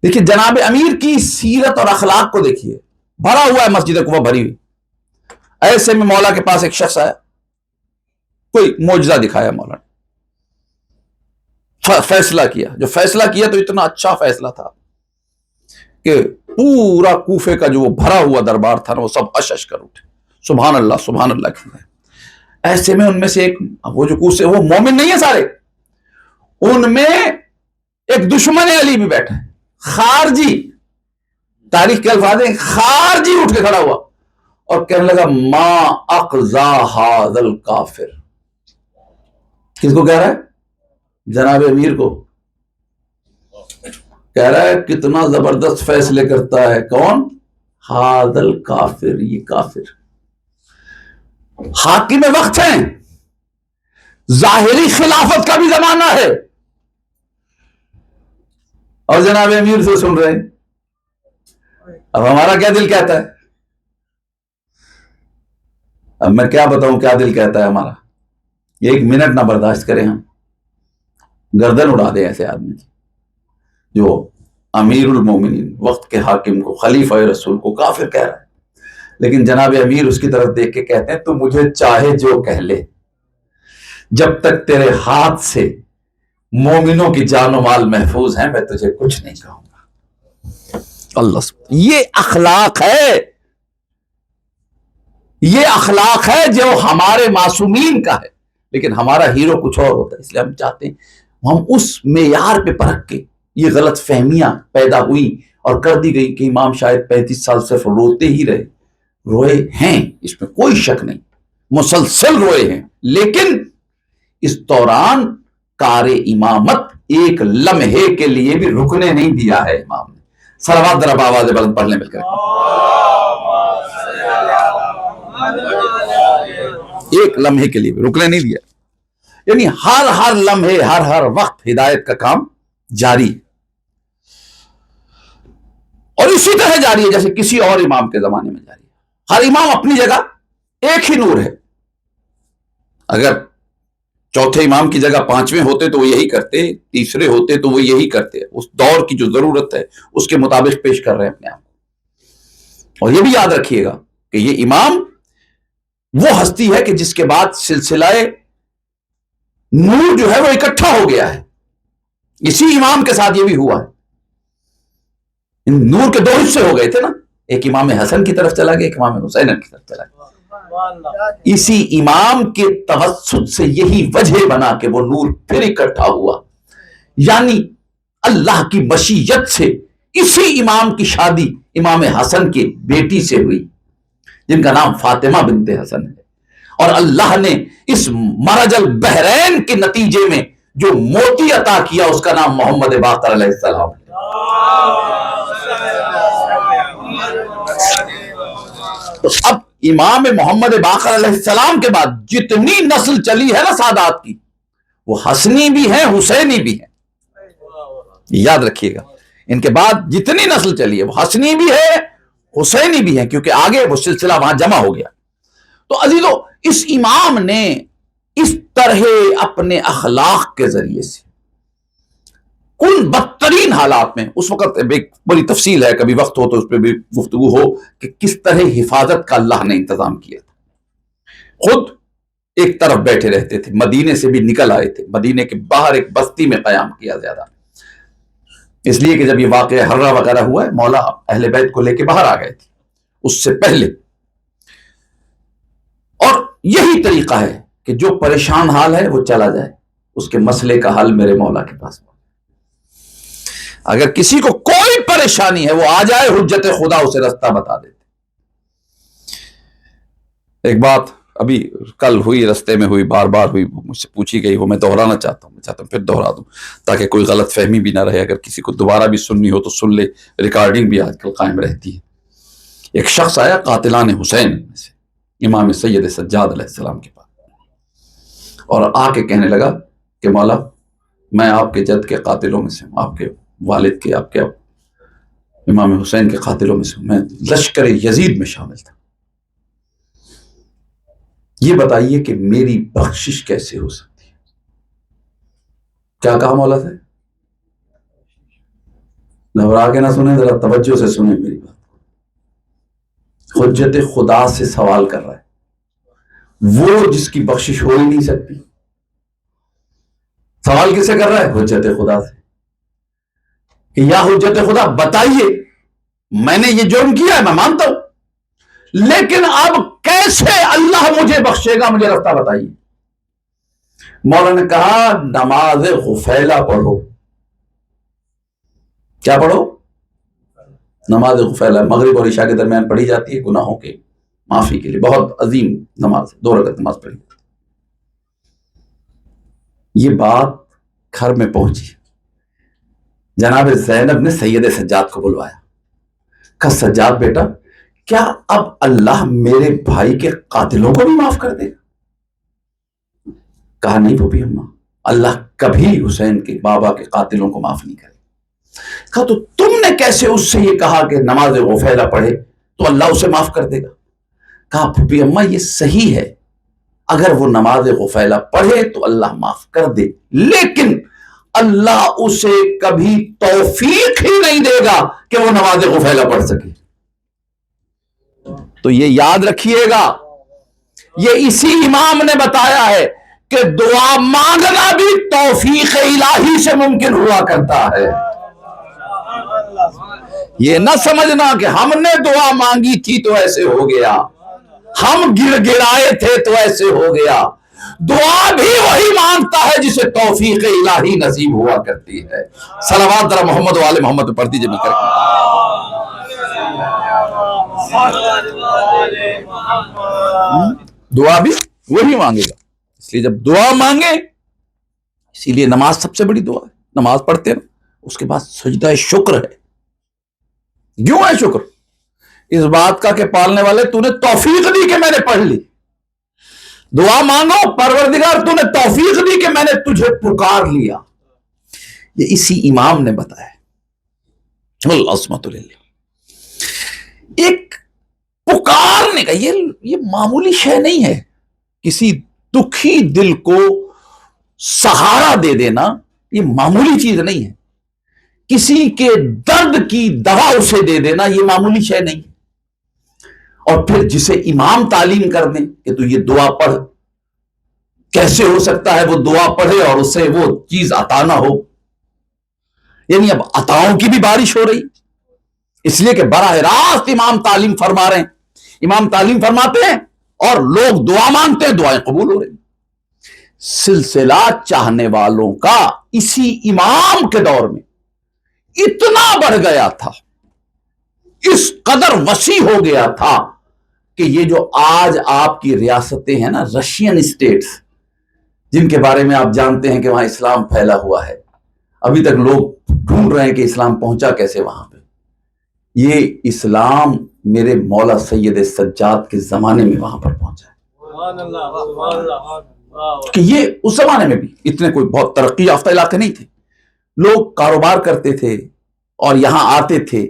دیکھیے جناب امیر کی سیرت اور اخلاق کو دیکھیے، بھرا ہوا ہے مسجد قباء بھری ہوئی. ایسے میں مولا کے پاس ایک شخص آیا، کوئی معجزہ دکھایا مولا نے، فیصلہ کیا. جو فیصلہ کیا تو اتنا اچھا فیصلہ تھا کہ پورا کوفے کا جو وہ بھرا ہوا دربار تھا نا وہ سب اشش کر اٹھے، سبحان اللہ سبحان اللہ کی. ایسے میں ان میں سے ایک، وہ جو کوفے، وہ مومن نہیں ہے سارے، ان میں ایک دشمن علی بھی بیٹھا ہے، خارجی، تاریخ کے الفاظ ہیں، خارجی اٹھ کے کھڑا ہوا اور کہنے لگا ما اقضا ھذا الکافر. کس کو کہہ رہا ہے؟ جناب امیر کو کہہ رہا ہے کتنا زبردست فیصلے کرتا ہے. کون؟ ھذا الکافر، یہ کافر. حاکم وقت ہیں، ظاہری خلافت کا بھی زمانہ ہے، اور جناب امیر سے سن رہے ہیں. اب ہمارا کیا دل کہتا ہے؟ اب میں کیا بتاؤں کیا دل کہتا ہے ہمارا؟ یہ ایک منٹ نہ برداشت کریں، ہم گردن اڑا دیں ایسے آدمی کی جو امیر المومنین، وقت کے حاکم کو، خلیفہ رسول کو کافر کہہ رہا ہے. لیکن جناب امیر اس کی طرف دیکھ کے کہتے ہیں تو مجھے چاہے جو کہہ لے، جب تک تیرے ہاتھ سے مومنوں کی جان و مال محفوظ ہیں میں تجھے کچھ نہیں کہوں گا. اللہ، یہ اخلاق ہے، یہ اخلاق ہے جو ہمارے معصومین کا ہے. لیکن ہمارا ہیرو کچھ اور ہوتا ہے، اس لیے ہم چاہتے ہیں ہم اس معیار پہ پرکھ کے، یہ غلط فہمیاں پیدا ہوئی اور کر دی گئی کہ امام شاید 35 سال صرف روتے ہی رہے. روئے ہیں، اس میں کوئی شک نہیں، مسلسل روئے ہیں، لیکن اس دوران کار امامت ایک لمحے کے لیے بھی رکنے نہیں دیا ہے امام نے. صلوات ذرا آواز بلند پڑھ لیں مل کر، ایک لمحے کے لیے بھی رکنے نہیں دیا. یعنی ہر لمحے، ہر وقت ہدایت کا کام جاری ہے، اور اسی طرح جاری ہے جیسے کسی اور امام کے زمانے میں جاری ہے. ہر امام اپنی جگہ ایک ہی نور ہے. اگر چوتھے امام کی جگہ پانچویں ہوتے تو وہ یہی کرتے، تیسرے ہوتے تو وہ یہی کرتے، اس دور کی جو ضرورت ہے اس کے مطابق پیش کر رہے ہیں اپنے آپ کو۔ اور یہ بھی یاد رکھیے گا کہ یہ امام وہ ہستی ہے کہ جس کے بعد سلسلہ نور جو ہے وہ اکٹھا ہو گیا ہے، اسی امام کے ساتھ یہ بھی ہوا ہے۔ ان نور کے دو حصے ہو گئے تھے نا، ایک امام حسن کی طرف چلا گیا، ایک امام حسین کی طرف چلا گیا۔ اسی امام کے توسط سے یہی وجہ بنا کہ وہ نور پھر اکٹھا ہوا، یعنی اللہ کی مشیت سے اسی امام کی شادی امام حسن کی بیٹی سے ہوئی جن کا نام فاطمہ بنت حسن ہے، اور اللہ نے اس مرج البحرین کے نتیجے میں جو موتی عطا کیا اس کا نام محمد باقر علیہ السلام ہے۔ تو اب امام محمد باقر علیہ السلام کے بعد جتنی نسل چلی ہے نا سادات کی، وہ حسنی بھی ہیں حسینی بھی ہیں، یاد رکھیے گا، ان کے بعد جتنی نسل چلی ہے وہ حسنی بھی ہے حسینی بھی ہے، کیونکہ آگے وہ سلسلہ وہاں جمع ہو گیا۔ تو عزیزو، اس امام نے اس طرح اپنے اخلاق کے ذریعے سے ان بدترین حالات میں، اس وقت ایک بڑی تفصیل ہے، کبھی وقت ہو تو اس پہ بھی گفتگو ہو کہ کس طرح حفاظت کا اللہ نے انتظام کیا تھا۔ خود ایک طرف بیٹھے رہتے تھے، مدینے سے بھی نکل آئے تھے، مدینے کے باہر ایک بستی میں قیام کیا زیادہ، اس لیے کہ جب یہ واقعہ حرہ وغیرہ ہوا ہے مولا اہل بیت کو لے کے باہر آ گئے تھے اس سے پہلے۔ اور یہی طریقہ ہے کہ جو پریشان حال ہے وہ چلا جائے، اس کے مسئلے کا حل میرے مولا کے پاس۔ اگر کسی کو کوئی پریشانی ہے وہ آ جائے، حجت خدا اسے رستہ بتا دیتے۔ ایک بات ابھی کل ہوئی، رستے میں ہوئی، بار بار ہوئی، مجھ سے پوچھی گئی، وہ میں دہرانا چاہتا ہوں، پھر دہرا دوں تاکہ کوئی غلط فہمی بھی نہ رہے، اگر کسی کو دوبارہ بھی سننی ہو تو سن لے، ریکارڈنگ بھی آج کل قائم رہتی ہے۔ ایک شخص آیا قاتلان حسین میں سے امام سید سجاد علیہ السلام کے پاس، اور آ کے کہنے لگا کہ مولا میں آپ کے جد کے قاتلوں میں سے ہوں، آپ کے والد کے، آپ کے امام حسین کے قاتلوں میں سے ہوں، میں لشکر یزید میں شامل تھا، یہ بتائیے کہ میری بخشش کیسے ہو سکتی ہے؟ کیا کہا مولا سے؟ گھبرا کے نہ سنیں، ذرا توجہ سے سنیں میری بات۔ حجت خدا سے سوال کر رہا ہے، وہ جس کی بخشش ہو ہی نہیں سکتی۔ سوال کس سے کر رہا ہے؟ حجت خدا سے، کہ یا حجت خدا بتائیے، میں نے یہ جرم کیا ہے، میں مانتا ہوں، لیکن اب کیسے اللہ مجھے بخشے گا، مجھے راستہ بتائیے۔ مولا نے کہا نماز غفیلہ پڑھو۔ کیا پڑھو؟ نماز غفیلہ، مغرب اور عشاء کے درمیان پڑھی جاتی ہے گناہوں کے معافی کے لیے، بہت عظیم نماز ہے، 2 رکعت نماز پڑھی۔ یہ بات گھر میں پہنچی، جناب زینب نے سید سجاد کو بلوایا، کہا سجاد بیٹا، کیا اب اللہ میرے بھائی کے قاتلوں کو بھی معاف کر دے گا؟ کہا نہیں پھوپھی اماں، اللہ کبھی حسین کے بابا کے قاتلوں کو معاف نہیں کرے۔ کہا تو تم نے کیسے اس سے یہ کہا کہ نماز غفیلہ پڑھے تو اللہ اسے معاف کر دے گا؟ کہا پھوپھی اماں یہ صحیح ہے، اگر وہ نماز غفیلہ پڑھے تو اللہ معاف کر دے، لیکن اللہ اسے کبھی توفیق ہی نہیں دے گا کہ وہ نماز غفیلہ پڑھ سکے۔ تو یہ یاد رکھیے گا، یہ اسی امام نے بتایا ہے کہ دعا مانگنا بھی توفیق الہی سے ممکن ہوا کرتا ہے۔ یہ نہ سمجھنا کہ ہم نے دعا مانگی تھی تو ایسے ہو گیا، ہم گر گرائے تھے تو ایسے ہو گیا۔ دعا بھی وہی مانگتا ہے جسے توفیق الہی نصیب ہوا کرتی ہے۔ صلوات ذرا محمد و آل محمد پہ پڑھ دیجئے مل کر کے۔ دعا بھی وہی مانگے گا، اس لیے جب دعا مانگے، اسی لیے نماز سب سے بڑی دعا ہے، نماز پڑھتے ہیں اس کے بعد سجدہ شکر ہے۔ کیوں ہے شکر؟ اس بات کا کہ پالنے والے تو نے توفیق دی کہ میں نے پڑھ لی۔ دعا مانگو پروردگار تو نے توفیق دی کہ میں نے تجھے پکار لیا۔ یہ اسی امام نے بتایا۔ العصمت للہ، ایک پکارنے کا یہ معمولی شے نہیں ہے۔ کسی دکھی دل کو سہارا دے دینا یہ معمولی چیز نہیں ہے، کسی کے درد کی دوا اسے دے دینا یہ معمولی شے نہیں، اور پھر جسے امام تعلیم کر دیں کہ تو یہ دعا پڑھ، کیسے ہو سکتا ہے وہ دعا پڑھے اور اسے وہ چیز عطا نہ ہو؟ یعنی اب عطاؤں کی بھی بارش ہو رہی، اس لیے کہ براہ راست امام تعلیم فرما رہے ہیں، امام تعلیم فرماتے ہیں اور لوگ دعا مانگتے ہیں، دعائیں قبول ہو رہی۔ سلسلہ چاہنے والوں کا اسی امام کے دور میں اتنا بڑھ گیا تھا، اس قدر وسیع ہو گیا تھا کہ یہ جو آج آپ کی ریاستیں ہیں نا، رشین اسٹیٹس، جن کے بارے میں آپ جانتے ہیں کہ وہاں اسلام پھیلا ہوا ہے، ابھی تک لوگ ڈھونڈ رہے ہیں کہ اسلام پہنچا کیسے وہاں پہ، یہ اسلام میرے مولا سید سجاد کے زمانے میں وہاں پر پہنچا ہے، کہ یہ اس زمانے میں بھی اتنے کوئی بہت ترقی یافتہ علاقے نہیں تھے، لوگ کاروبار کرتے تھے اور یہاں آتے تھے،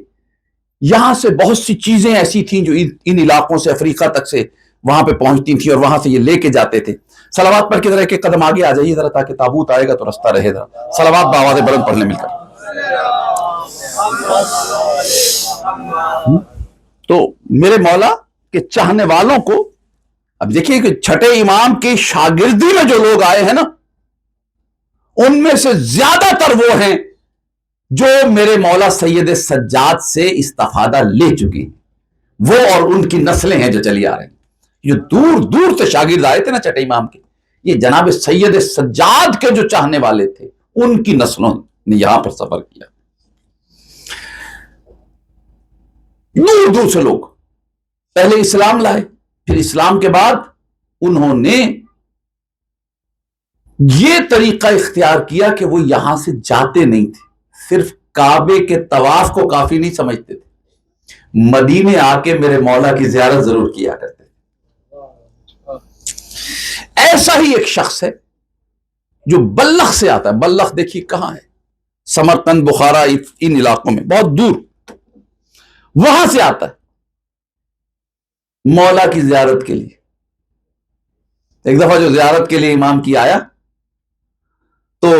یہاں سے بہت سی چیزیں ایسی تھیں جو ان علاقوں سے افریقہ تک سے وہاں پہ پہنچتی تھیں اور وہاں سے یہ لے کے جاتے تھے۔ صلوات پڑھ کے ذرا ایک قدم آگے آ جائیے ذرا، تاکہ تابوت آئے گا تو رستہ رہے گا، صلوات بآواز بلند پڑھنے مل کر۔ تو میرے مولا کے چاہنے والوں کو، اب دیکھیے کہ چھٹے امام کی شاگردی میں جو لوگ آئے ہیں نا، ان میں سے زیادہ تر وہ ہیں جو میرے مولا سید سجاد سے استفادہ لے چکے ہیں، وہ اور ان کی نسلیں ہیں جو چلی آ رہی ہیں۔ جو دور دور سے شاگرد آئے تھے نا چھٹے امام کے، یہ جناب سید سجاد کے جو چاہنے والے تھے، ان کی نسلوں نے یہاں پر سفر کیا، دور دور سے لوگ پہلے اسلام لائے، پھر اسلام کے بعد انہوں نے یہ طریقہ اختیار کیا کہ وہ یہاں سے جاتے نہیں تھے، صرف کعبے کے طواف کو کافی نہیں سمجھتے تھے، مدینے آ کے میرے مولا کی زیارت ضرور کیا کرتے تھے۔ ایسا ہی ایک شخص ہے جو بلخ سے آتا ہے، بلخ دیکھیے کہاں ہے، سمرقند، بخارا، ان علاقوں میں بہت دور، وہاں سے آتا ہے مولا کی زیارت کے لیے۔ ایک دفعہ جو زیارت کے لیے امام کی آیا تو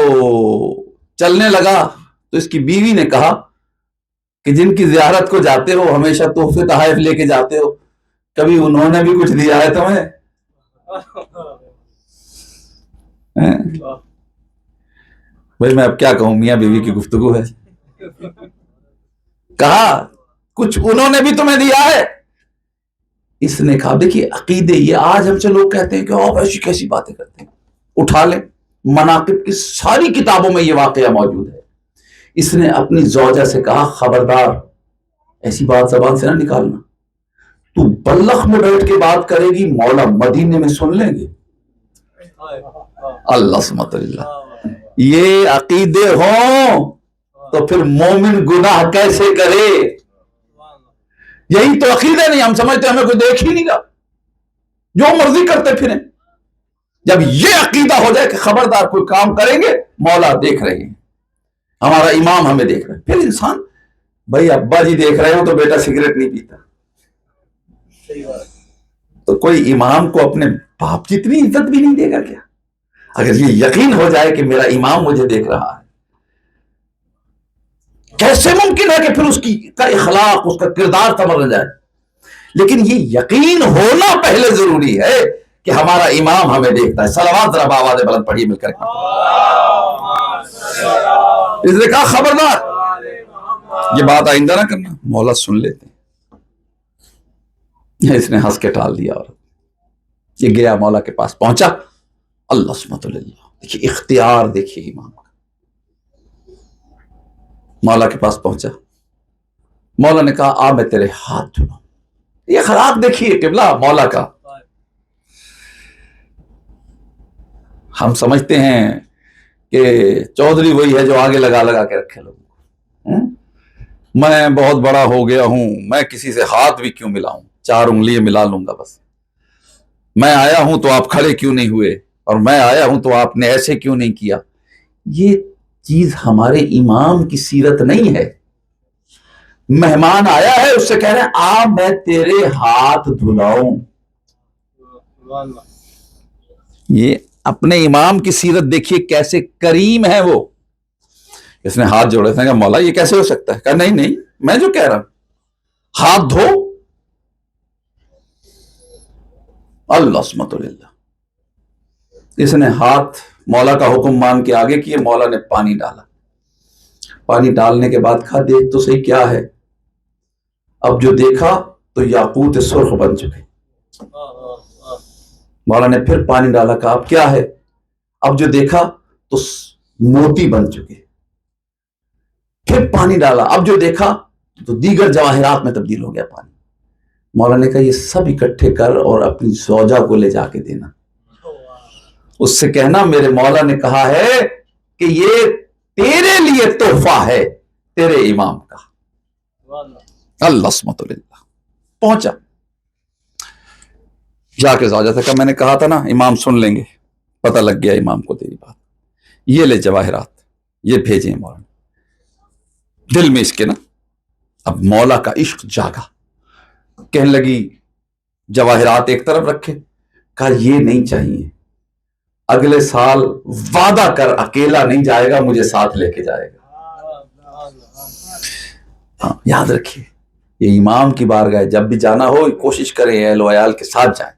چلنے لگا، تو اس کی بیوی نے کہا کہ جن کی زیارت کو جاتے ہو ہمیشہ تحفے تحائف لے کے جاتے ہو، کبھی انہوں نے بھی کچھ دیا ہے تمہیں؟ بھائی میں اب کیا کہوں، میاں بیوی کی گفتگو ہے۔ کہا کچھ انہوں نے بھی تمہیں دیا ہے؟ اس نے کہا دیکھیے عقیدے، یہ آج ہم سے لوگ کہتے ہیں کہ آپ ایسی کیسی باتیں کرتے ہیں، اٹھا لیں مناقب کی ساری کتابوں میں یہ واقعہ موجود ہے۔ اس نے اپنی زوجہ سے کہا خبردار ایسی بات زبان سے نہ نکالنا، تو بلخ میں بیٹھ کے بات کرے گی، مولا مدینے میں سن لیں گے۔ اللہ سمت اللہ، یہ عقیدے ہوں تو پھر مومن گناہ کیسے کرے؟ یہی تو عقیدے نہیں، ہم سمجھتے ہمیں کوئی دیکھ ہی نہیں رہا، جو مرضی کرتے پھریں۔ جب یہ عقیدہ ہو جائے کہ خبردار کوئی کام کریں گے مولا دیکھ رہے ہیں، ہمارا امام ہمیں دیکھ رہے ہیں، پھر انسان، بھائی ابا جی دیکھ رہے ہوں تو بیٹا سگریٹ نہیں پیتا، تو کوئی امام کو اپنے باپ جتنی عزت بھی نہیں دے گا کیا؟ اگر یہ یقین ہو جائے کہ میرا امام مجھے دیکھ رہا ہے، کیسے ممکن ہے کہ پھر اس کا اخلاق، اس کا کردار سنور جائے؟ لیکن یہ یقین ہونا پہلے ضروری ہے کہ ہمارا امام ہمیں دیکھتا ہے۔ صلوات ذرا بآواز بلند پڑھیے مل کر۔ اس نے کہا خبردار یہ بات آئندہ نہ کرنا، مولا سن لیتے ہیں۔ اس نے ہنس کے ٹال دیا اور یہ گیا مولا کے پاس پہنچا۔ اللہ سبحانہ اللہ، دیکھیے اختیار، دیکھیے امام کا۔ مولا کے پاس پہنچا، مولا نے کہا آ میں تیرے ہاتھ دھلاؤں۔ یہ خراق دیکھیے قبلہ مولا کا۔ ہم سمجھتے ہیں کہ چودھری وہی ہے جو آگے لگا لگا کے رکھے لوگوں کو، میں بہت بڑا ہو گیا ہوں، میں کسی سے ہاتھ بھی کیوں ملاؤں، 4 انگلیاں ملا لوں گا بس، میں آیا ہوں تو آپ کھڑے کیوں نہیں ہوئے، اور میں آیا ہوں تو آپ نے ایسے کیوں نہیں کیا۔ یہ چیز ہمارے امام کی سیرت نہیں ہے۔ مہمان آیا ہے، اس سے کہہ رہے ہیں آ میں تیرے ہاتھ دھلاؤں۔ یہ اپنے امام کی سیرت دیکھیے کیسے کریم ہے وہ. اس نے ہاتھ جوڑے تھے کہ مولا یہ کیسے ہو سکتا ہے؟ کہا نہیں نہیں، میں جو کہہ رہا ہوں ہاتھ دھو. اللہ عصمت للہ. اس نے ہاتھ مولا کا حکم مان کے آگے کیے. مولا نے پانی ڈالا. پانی ڈالنے کے بعد کہا دیکھ تو صحیح کیا ہے. اب جو دیکھا تو یاقوت سرخ بن چکے. مولا نے پھر پانی ڈالا. کہا اب کیا ہے؟ اب جو دیکھا تو موتی بن چکے. پھر پانی ڈالا. اب جو دیکھا تو دیگر جواہرات میں تبدیل ہو گیا پانی. مولا نے کہا یہ سب اکٹھے کر اور اپنی زوجہ کو لے جا کے دینا. اس سے کہنا میرے مولا نے کہا ہے کہ یہ تیرے لیے تحفہ ہے تیرے امام کا. اللہ عصمت للہ. پہنچا جا کے زوجہ سے کہا میں نے کہا تھا نا امام سن لیں گے. پتہ لگ گیا امام کو تیری بات. یہ لے جواہرات، یہ بھیجیں مولا. دل میں اس کے نا اب مولا کا عشق جاگا. کہنے لگی جواہرات ایک طرف رکھے. کہا یہ نہیں چاہیے، اگلے سال وعدہ کر اکیلا نہیں جائے گا، مجھے ساتھ لے کے جائے گا. ہاں یاد رکھیے یہ امام کی بارگاہ ہے، جب بھی جانا ہو کوشش کریں اہل و عیال کے ساتھ جائیں.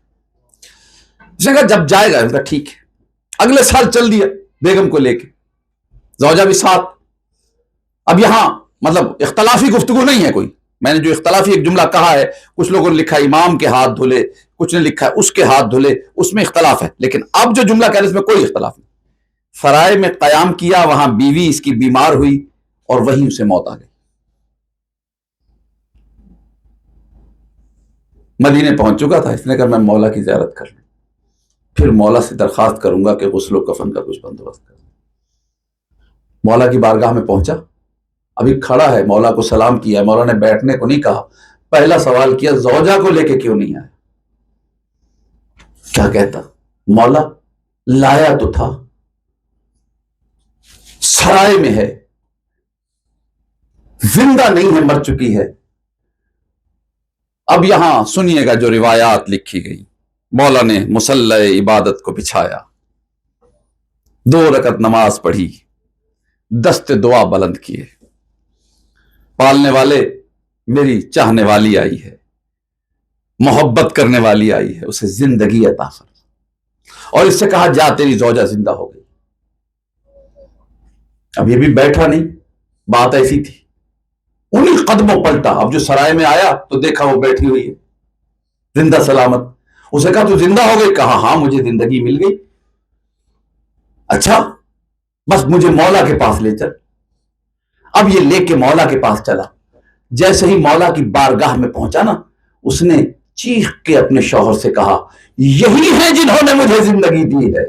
اس نے کہا جب جائے گا. کہا ٹھیک ہے. اگلے سال چل دیا بیگم کو لے کے، زوجہ بھی ساتھ. اب یہاں مطلب اختلافی گفتگو نہیں ہے کوئی. میں نے جو اختلافی ایک جملہ کہا ہے، کچھ لوگوں نے لکھا امام کے ہاتھ دھلے، کچھ نے لکھا اس کے ہاتھ دھلے، اس میں اختلاف ہے. لیکن اب جو جملہ کہہ رہے اس میں کوئی اختلاف نہیں. سرائے میں قیام کیا، وہاں بیوی اس کی بیمار ہوئی اور وہیں اسے موت آ گئی. مدینے پہنچ چکا تھا. اس نے کہا میں مولا کی زیارت کر لوں، پھر مولا سے درخواست کروں گا کہ غسل و کفن کا کچھ بندوبست کروں. مولا کی بارگاہ میں پہنچا. ابھی کھڑا ہے، مولا کو سلام کیا. مولا نے بیٹھنے کو نہیں کہا. پہلا سوال کیا زوجہ کو لے کے کیوں نہیں آیا؟ کیا کہتا؟ مولا لایا تو تھا، سرائے میں ہے، زندہ نہیں ہے، مر چکی ہے. اب یہاں سنیے گا جو روایات لکھی گئی. مولا نے مصلی عبادت کو بچھایا، 2 رکعت نماز پڑھی، دست دعا بلند کیے. پالنے والے میری چاہنے والی آئی ہے، محبت کرنے والی آئی ہے، اسے زندگی عطا فرما. اور اس سے کہا جا تیری زوجہ زندہ ہو گئی. اب یہ بھی بیٹھا نہیں، بات ایسی تھی. انہی قدموں پلٹا. اب جو سرائے میں آیا تو دیکھا وہ بیٹھی ہوئی ہے زندہ سلامت. اسے کہا تو زندہ ہو گئی؟ کہا ہاں مجھے زندگی مل گئی. اچھا بس مجھے مولا کے پاس لے چل. اب یہ لے کے مولا کے پاس چلا. جیسے ہی مولا کی بارگاہ میں پہنچا نا، اس نے چیخ کے اپنے شوہر سے کہا یہی ہیں جنہوں نے مجھے زندگی دی ہے،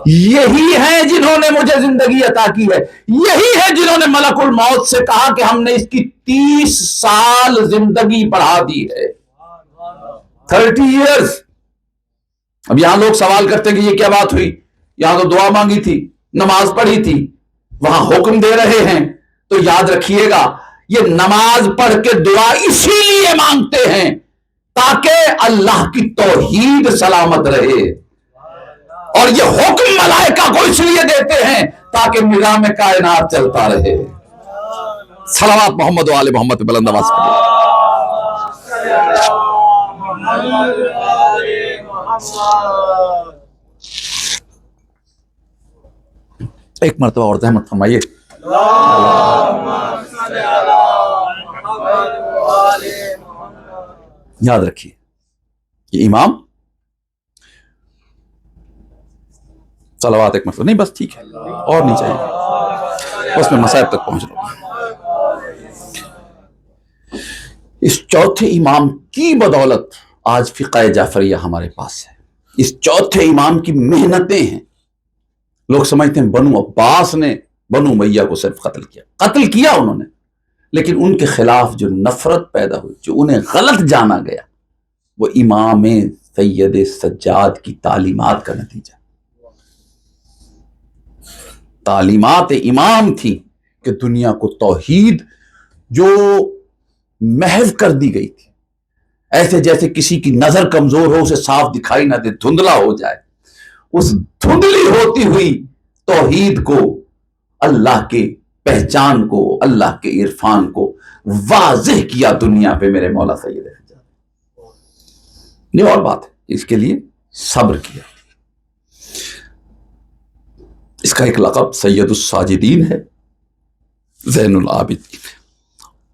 یہی ہیں جنہوں نے مجھے زندگی عطا کی ہے، یہی ہے جنہوں نے ملک الموت سے کہا کہ ہم نے اس کی 30 سال زندگی بڑھا دی ہے. 30 ایئرز. اب یہاں لوگ سوال کرتے ہیں کہ یہ کیا بات ہوئی؟ یہاں تو دعا مانگی تھی، نماز پڑھی تھی، وہاں حکم دے رہے ہیں. تو یاد رکھیے گا یہ نماز پڑھ کے دعا اسی لیے مانگتے ہیں تاکہ اللہ کی توحید سلامت رہے. اور یہ حکم ملائکہ کو اس لیے دیتے ہیں تاکہ نظام کائنات چلتا رہے. صلوات محمد و آل محمد بلند آواز پڑھیے. ایک مرتبہ اور زحمت فرمائیے. یاد رکھیے یہ امام صلوات ایک مرتبہ نہیں، بس ٹھیک ہے اور نہیں چاہیے، بس میں مسائب تک پہنچ رہا ہوں. اس چوتھے امام کی بدولت آج فقہ جعفریہ ہمارے پاس ہے. اس چوتھے امام کی محنتیں ہیں. لوگ سمجھتے ہیں بنو عباس نے بنو امیہ کو صرف قتل کیا انہوں نے، لیکن ان کے خلاف جو نفرت پیدا ہوئی، جو انہیں غلط جانا گیا، وہ امام سید سجاد کی تعلیمات کا نتیجہ. تعلیمات امام تھی کہ دنیا کو توحید جو محو کر دی گئی تھی، ایسے جیسے کسی کی نظر کمزور ہو، اسے صاف دکھائی نہ دے، دھندلا ہو جائے. اس دھندلی ہوتی ہوئی توحید کو، اللہ کے پہچان کو، اللہ کے عرفان کو واضح کیا دنیا پہ میرے مولا سید حجاز. یہ اور بات ہے، اس کے لیے صبر کیا. اس کا ایک لقب سید الساجدین ہے، زین العابدین ہے،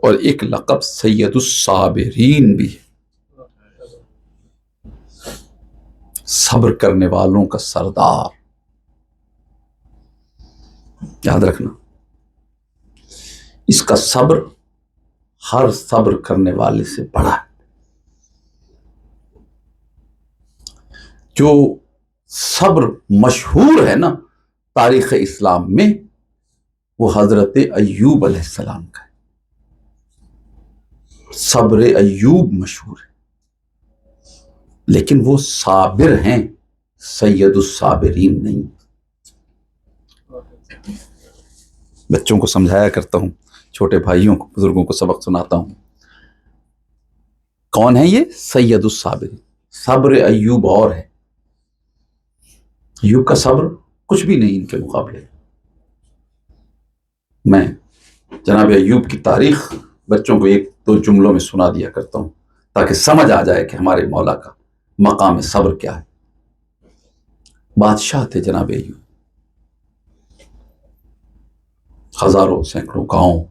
اور ایک لقب سید الصابرین بھی ہے، صبر کرنے والوں کا سردار. یاد رکھنا، اس کا صبر ہر صبر کرنے والے سے بڑا ہے. جو صبر مشہور ہے نا تاریخ اسلام میں، وہ حضرت ایوب علیہ السلام کا ہے. صبر ایوب مشہور ہے، لیکن وہ صابر ہیں، سید الصابرین نہیں. بچوں کو سمجھایا کرتا ہوں، چھوٹے بھائیوں کو، بزرگوں کو سبق سناتا ہوں. کون ہے یہ؟ سید الصابرین. صبر ایوب اور ہے. ایوب کا صبر کچھ بھی نہیں ان کے مقابلے. میں جناب ایوب کی تاریخ بچوں کو ایک دو جملوں میں سنا دیا کرتا ہوں تاکہ سمجھ آ جائے کہ ہمارے مولا کا مقام صبر کیا ہے. بادشاہ تھے جناب ایوب، ہزاروں سینکڑوں گاؤں،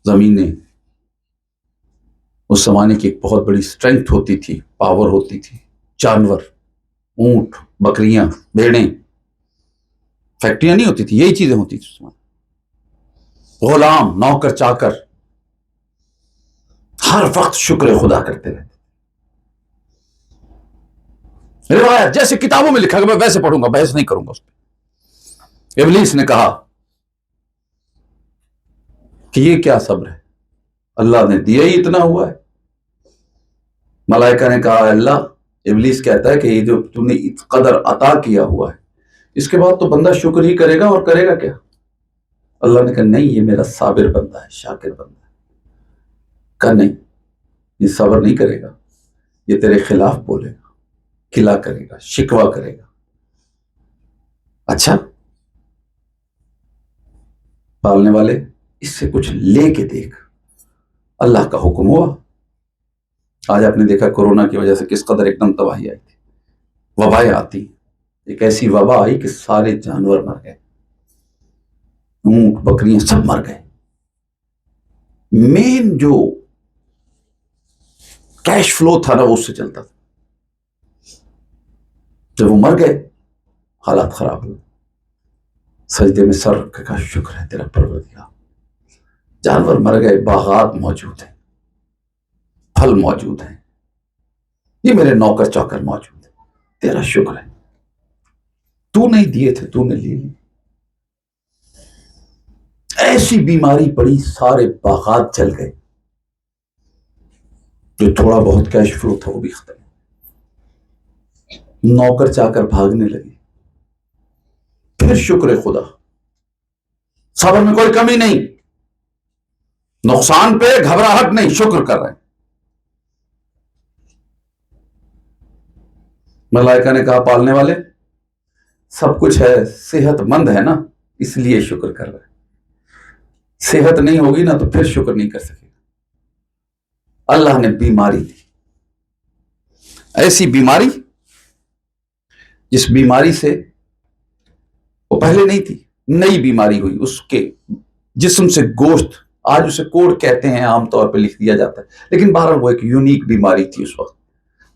زمینیں. اس زمانے کی ایک بہت بڑی اسٹرینتھ ہوتی تھی، پاور ہوتی تھی. جانور، اونٹ، بکریاں، بھیڑیں. فیکٹریاں نہیں ہوتی تھی، یہی چیزیں ہوتی تھی اس زمانے. غلام، نوکر چاکر، ہر وقت شکر خدا کرتے رہتے. روایت جیسے کتابوں میں لکھا گیا، میں ویسے پڑھوں گا، بحث نہیں کروں گا اس پہ. ابلیس نے کہا کہ یہ کیا صبر ہے، اللہ نے دیا ہی اتنا ہوا ہے. ملائکہ نے کہا اللہ، ابلیس کہتا ہے کہ یہ جو تم نے اس قدر عطا کیا ہوا ہے، اس کے بعد تو بندہ شکر ہی کرے گا، اور کرے گا کیا؟ اللہ نے کہا نہیں، یہ میرا صابر بندہ ہے، شاکر بندہ ہے. کہا نہیں، یہ صبر نہیں کرے گا، یہ تیرے خلاف بولے گا، کھلا کرے گا، شکوہ کرے گا. اچھا، پالنے والے اس سے کچھ لے کے دیکھ. اللہ کا حکم ہوا. آج آپ نے دیکھا کورونا کی وجہ سے کس قدر ایک دم تباہی آئی تھی، وبائیں آتی. ایک ایسی وبا آئی کہ سارے جانور مر گئے، اونٹ، بکریاں سب مر گئے. مین جو کیش فلو تھا نا، وہ اس سے چلتا تھا. جب وہ مر گئے، حالات خراب ہوئے. سجدے میں سر رکھ کے کہا شکر ہے تیرا پروردگار. جانور مر گئے، باغات موجود ہیں، پھل موجود ہیں، یہ میرے نوکر چاکر موجود ہیں، تیرا شکر ہے. تو نہیں دیے تھے، تو نے لیے. ایسی بیماری پڑی، سارے باغات جل گئے، جو تھوڑا بہت کیش فلو تھا وہ بھی ختم. نوکر چاکر بھاگنے لگے. پھر شکر خدا، صبر میں کوئی کمی نہیں، نقصان پہ گھبراہٹ نہیں، شکر کر رہے ہیں. ملائکہ نے کہا پالنے والے سب کچھ ہے، صحت مند ہے نا، اس لیے شکر کر رہے ہیں. صحت نہیں ہوگی نا تو پھر شکر نہیں کر سکے گا. اللہ نے بیماری دی، ایسی بیماری جس بیماری سے وہ پہلے نہیں تھی، نئی بیماری ہوئی. اس کے جسم سے گوشت، آج اسے کوڑ کہتے ہیں، عام طور پہ لکھ دیا جاتا ہے، لیکن بہرحال وہ ایک یونیک بیماری تھی. اس وقت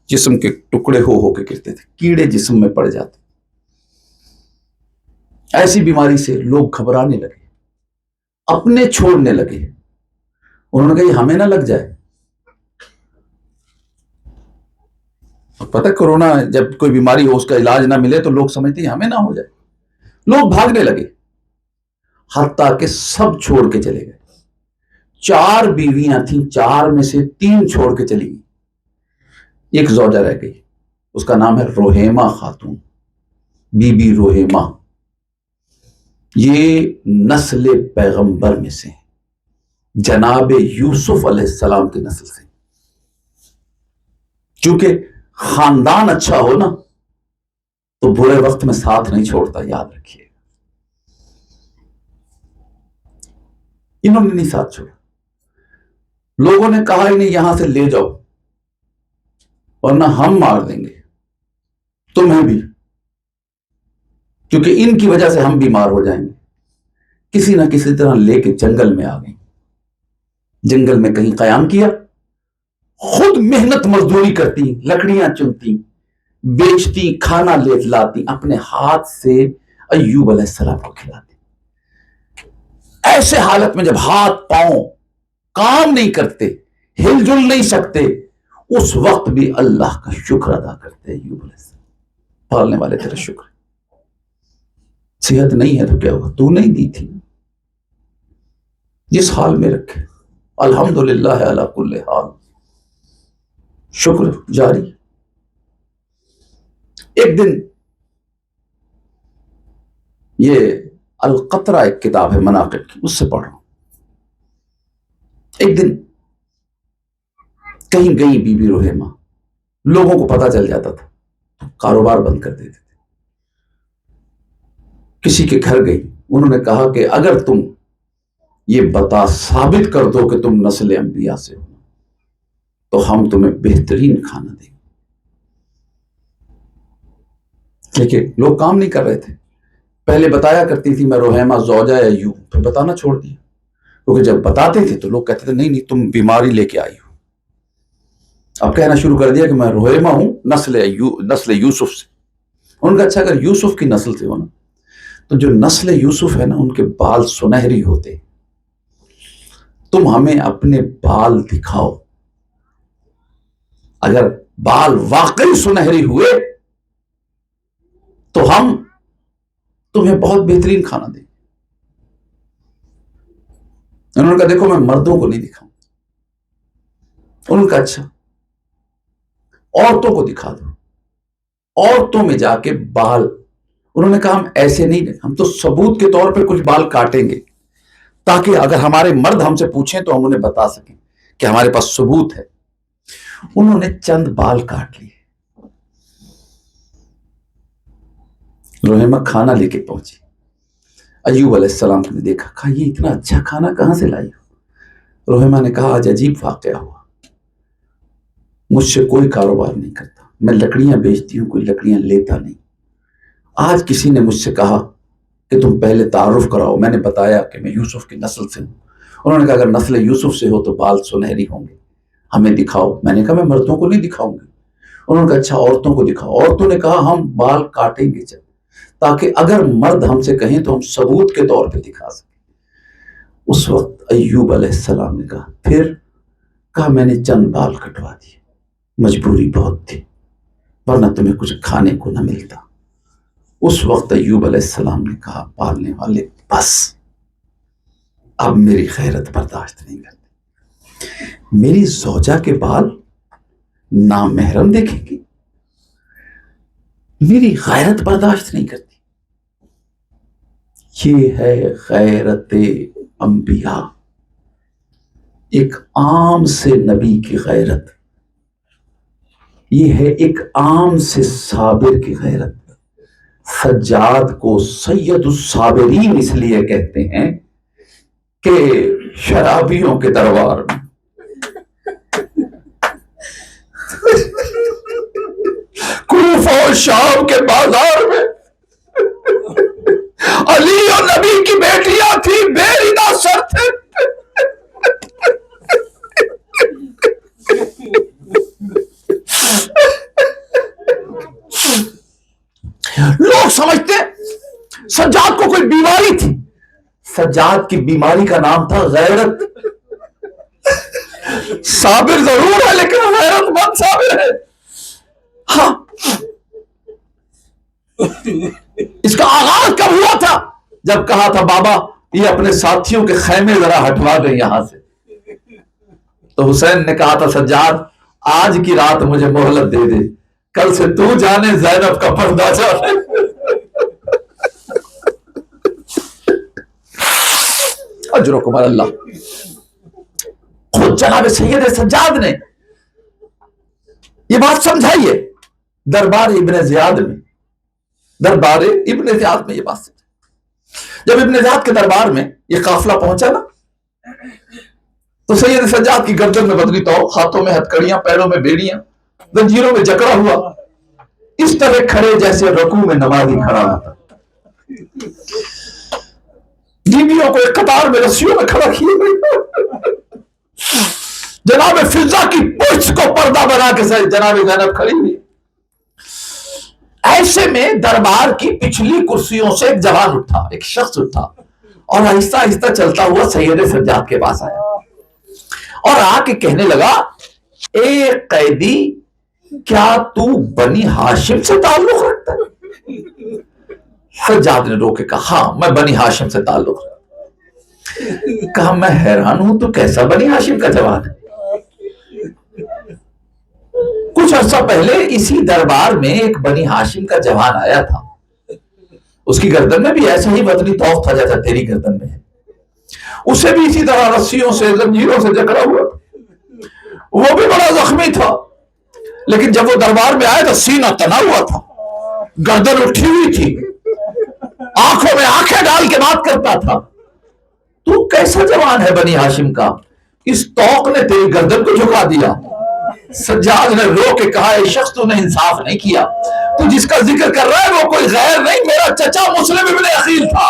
جسم کے ٹکڑے ہو کے گرتے تھے، کیڑے جسم میں پڑ جاتے. ایسی بیماری سے لوگ گھبرانے لگے، اپنے چھوڑنے لگے. انہوں نے کہا یہ ہمیں نہ لگ جائے. پتہ کرونا جب کوئی بیماری ہو، اس کا علاج نہ ملے تو لوگ سمجھتے ہیں ہمیں نہ ہو جائے. لوگ بھاگنے لگے، حتیٰ کہ سب چھوڑ کے چلے گئے. 4 بیویاں تھیں، 4 میں سے 3 چھوڑ کے چلی گئی. ایک زوجہ رہ گئی، اس کا نام ہے روہیمہ خاتون، بی بی روہیمہ. یہ نسل پیغمبر میں سے، جناب یوسف علیہ السلام کی نسل سے. چونکہ خاندان اچھا ہو نا تو برے وقت میں ساتھ نہیں چھوڑتا، یاد رکھیے. انہوں نے نہیں ساتھ چھوڑا. لوگوں نے کہا انہیں یہاں سے لے جاؤ ورنہ ہم مار دیں گے تمہیں بھی، کیونکہ ان کی وجہ سے ہم بیمار ہو جائیں گے. کسی نہ کسی طرح لے کے جنگل میں آ گئی. جنگل میں کہیں قیام کیا، خود محنت مزدوری کرتی، لکڑیاں چنتی، بیچتی، کھانا لے لاتی، اپنے ہاتھ سے ایوب علیہ السلام کو کھلاتی. ایسے حالت میں جب ہاتھ پاؤں کام نہیں کرتے، ہل جل نہیں سکتے، اس وقت بھی اللہ کا شکر ادا کرتے. ایوب علیہ السلام، پالنے والے تیرا شکر. صحت نہیں ہے تو کیا ہوا، تو نہیں دی تھی. جس حال میں رکھے الحمدللہ علی کل حال، شکر جاری. ایک دن یہ القطرہ ایک کتاب ہے مناقب کی، اس سے پڑھ رہا ہوں. ایک دن کہیں گئی بی بی رحیمہ، لوگوں کو پتا چل جاتا تھا، کاروبار بند کر دیتے تھے. کسی کے گھر گئی، انہوں نے کہا کہ اگر تم یہ ثابت کر دو کہ تم نسل انبیاء سے ہو تو ہم تمہیں بہترین کھانا دیں گے. لیکن لوگ کام نہیں کر رہے تھے. پہلے بتایا کرتی تھی میں رحیمہ زوجہ ایوب، پھر بتانا چھوڑ دیا، کیونکہ جب بتاتے تھے تو لوگ کہتے تھے نہیں نہیں تم بیماری لے کے آئی ہو. اب کہنا شروع کر دیا کہ میں رحیمہ ہوں نسل یوسف سے. ان کا اچھا اگر یوسف کی نسل سے ہو نا تو جو نسل یوسف ہے نا ان کے بال سنہری ہوتے، تم ہمیں اپنے بال دکھاؤ، اگر بال واقعی سنہری ہوئے تو ہم تمہیں بہت بہترین کھانا دیں. انہوں نے کہا دیکھو میں مردوں کو نہیں دکھاؤں. انہوں نے کہا اچھا عورتوں کو دکھا دو. عورتوں میں جا کے بال، انہوں نے کہا ہم ایسے نہیں، ہم تو ثبوت کے طور پہ کچھ بال کاٹیں گے تاکہ اگر ہمارے مرد ہم سے پوچھیں تو ہم انہیں بتا سکیں کہ ہمارے پاس ثبوت ہے. انہوں نے چند بال کاٹ لیے. رحیمہ کھانا لے کے پہنچی. ایوب علیہ السلام نے دیکھا، کہا یہ اتنا اچھا کھانا کہاں سے لائی ہو؟ رحیمہ نے کہا آج عجیب واقعہ ہوا. مجھ سے کوئی کاروبار نہیں کرتا، میں لکڑیاں بیچتی ہوں، کوئی لکڑیاں لیتا نہیں. آج کسی نے مجھ سے کہا کہ تم پہلے تعارف کراؤ. میں نے بتایا کہ میں یوسف کی نسل سے ہوں. انہوں نے کہا اگر نسل یوسف سے ہو تو بال سنہری ہوں گے، ہمیں دکھاؤ. میں نے کہا میں مردوں کو نہیں دکھاؤں گی. انہوں نے کہا اچھا عورتوں کو دکھاؤ. عورتوں نے کہا ہم بال کاٹیں گے تاکہ اگر مرد ہم سے کہیں تو ہم ثبوت کے طور پہ دکھا سکیں. اس وقت ایوب علیہ السلام نے کہا پھر؟ کہا میں نے چند بال کٹوا دیے، مجبوری بہت تھی ورنہ تمہیں کچھ کھانے کو نہ ملتا. اس وقت ایوب علیہ السلام نے کہا پالنے والے بس اب میری غیرت برداشت نہیں کرتی. میری زوجہ کے بال نامحرم دیکھیں گی، میری غیرت برداشت نہیں کرتی. یہ ہے غیرت انبیاء، ایک عام سے نبی کی غیرت. یہ ہے ایک عام سے صابر کی غیرت. سجاد کو سید الصابرین اس لیے کہتے ہیں کہ شرابیوں کے دربار میں کوفہ اور شام کے بازار میں علی اور نبی کی بیٹیاں تھی، بے ردا سر تھے. لوگ سمجھتے سجاد کو کوئی بیماری تھی. سجاد کی بیماری کا نام تھا غیرت. صابر ضرور ہے لیکن غیرت مند صابر ہے. ہاں اس کا آغاز کب ہوا تھا؟ جب کہا تھا بابا یہ اپنے ساتھیوں کے خیمے ذرا ہٹوا دیں یہاں سے. تو حسین نے کہا تھا سجاد آج کی رات مجھے مہلت دے دے، کل سے تو جانے زینب کا پردہ جانے. اجرکم اللہ. خود جناب سید سجاد نے یہ بات سمجھائیے دربار ابن زیاد میں، دربار ابن زیاد میں یہ بات سمجھائیے۔ جب ابن زیاد کے دربار میں یہ قافلہ پہنچا نا، تو سید سجاد کی گردن میں بدری توق، ہاتھوں میں ہتھکڑیاں، پیروں میں بیڑیاں، زنجیروں میں جکڑا ہوا، اس طرح کھڑے جیسے رکوع میں نمازی کھڑا ہوتا۔ بیویوں کو ایک قطار میں رسیوں میں کھڑا کیے ہوئے، جناب فضا کی پشت کو پردہ بنا کے جناب زینب کھڑی ہوئی۔ ایسے میں دربار کی پچھلی کرسیوں سے ایک جوان اٹھا، ایک شخص اٹھا، اور آہستہ آہستہ چلتا ہوا سید سجاد کے پاس آیا اور آ کے کہنے لگا، اے قیدی، کیا تو بنی ہاشم سے تعلق رکھتا ہے؟ سجاد نے رو کے کہا، ہاں میں بنی ہاشم سے تعلق رکھتا ہوں۔ کہا میں حیران ہوں، تو کیسا بنی ہاشم کا جوان ہے؟ کچھ عرصہ پہلے اسی دربار میں ایک بنی ہاشم کا جوان آیا تھا، اس کی گردن میں بھی ایسا ہی بدنی توف تھا جیسا تیری گردن میں ہے، اسے بھی اسی طرح رسیوں سے زنجیروں سے جکڑا ہوا، وہ بھی بڑا زخمی تھا، لیکن جب وہ دربار میں آیا تو سینہ تنا ہوا تھا، گردن اٹھی ہوئی تھی، آنکھوں میں آنکھیں ڈال کے بات کرتا تھا۔ تو کیسا جوان ہے بنی ہاشم کا، اس توق نے تیری گردن کو جھکا دیا۔ سجاد نے رو کے کہا، اے شخص تو نے انصاف نہیں کیا، تو جس کا ذکر کر رہا ہے وہ کوئی غیر نہیں، میرا چچا مسلم ابن عقیل تھا۔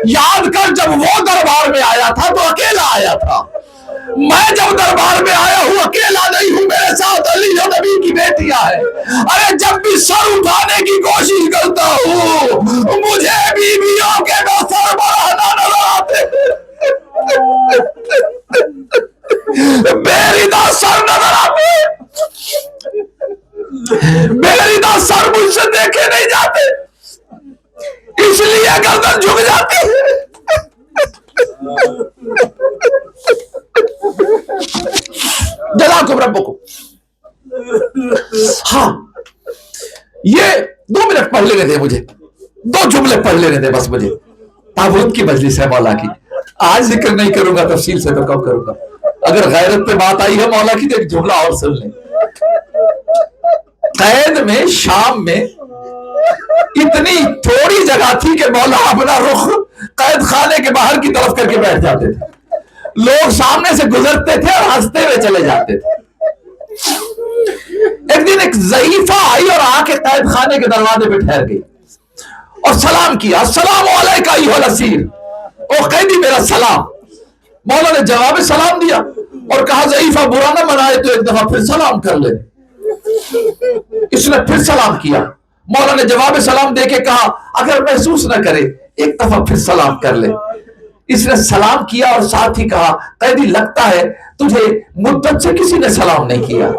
یاد کر جب وہ دربار میں آیا تھا تو اکیلا آیا تھا، میں جب دربار میں آیا ہوں اکیلا نہیں ہوں، میرے ساتھ علی و نبی کی بیٹیاں ہیں۔ ارے جب بھی سر اٹھانے کی کوشش کرتا ہوں مجھے بیویوں کے دو سر بڑھانا نظر آتے میری دا سر نظر آتے، میری دا سر مجھ سے دیکھے نہیں جاتے، اس لیے گردن جھک جاتی ہے۔ جزاکم ربکم۔ ہاں یہ 2 منٹ پڑھ لینے دے، مجھے 2 جملے پڑھ لینے دے بس، مجھے تعبد کی مجلس ہے مولا کی، آج ذکر نہیں کروں گا تفصیل سے تو کب کروں گا، اگر غیرت پہ بات آئی ہے مولا کی تو ایک جملہ اور سن لیں۔ قید میں شام میں اتنی تھوڑی جگہ تھی کہ مولا اپنا رخ قید خانے کے باہر کی طرف کر کے بیٹھ جاتے تھے، لوگ سامنے سے گزرتے تھے اور ہنستے ہوئے چلے جاتے تھے۔ ایک دن ایک ضعیفہ آئی اور آ کے قید خانے کے دروازے پہ ٹھہر گئی اور سلام کیا، السلام علیکم ایھا الاسیر، او قیدی میرا سلام۔ مولا نے جواب سلام دیا اور کہا ضعیفہ برا نہ منائے تو ایک دفعہ پھر سلام کر لے۔ اس نے پھر سلام کیا، مولا نے جواب سلام دے کے کہا اگر محسوس نہ کرے ایک دفعہ پھر سلام کر لے۔ اس نے سلام کیا اور ساتھ ہی کہا قیدی لگتا ہے تجھے مدت سے کسی نے سلام نہیں کیا۔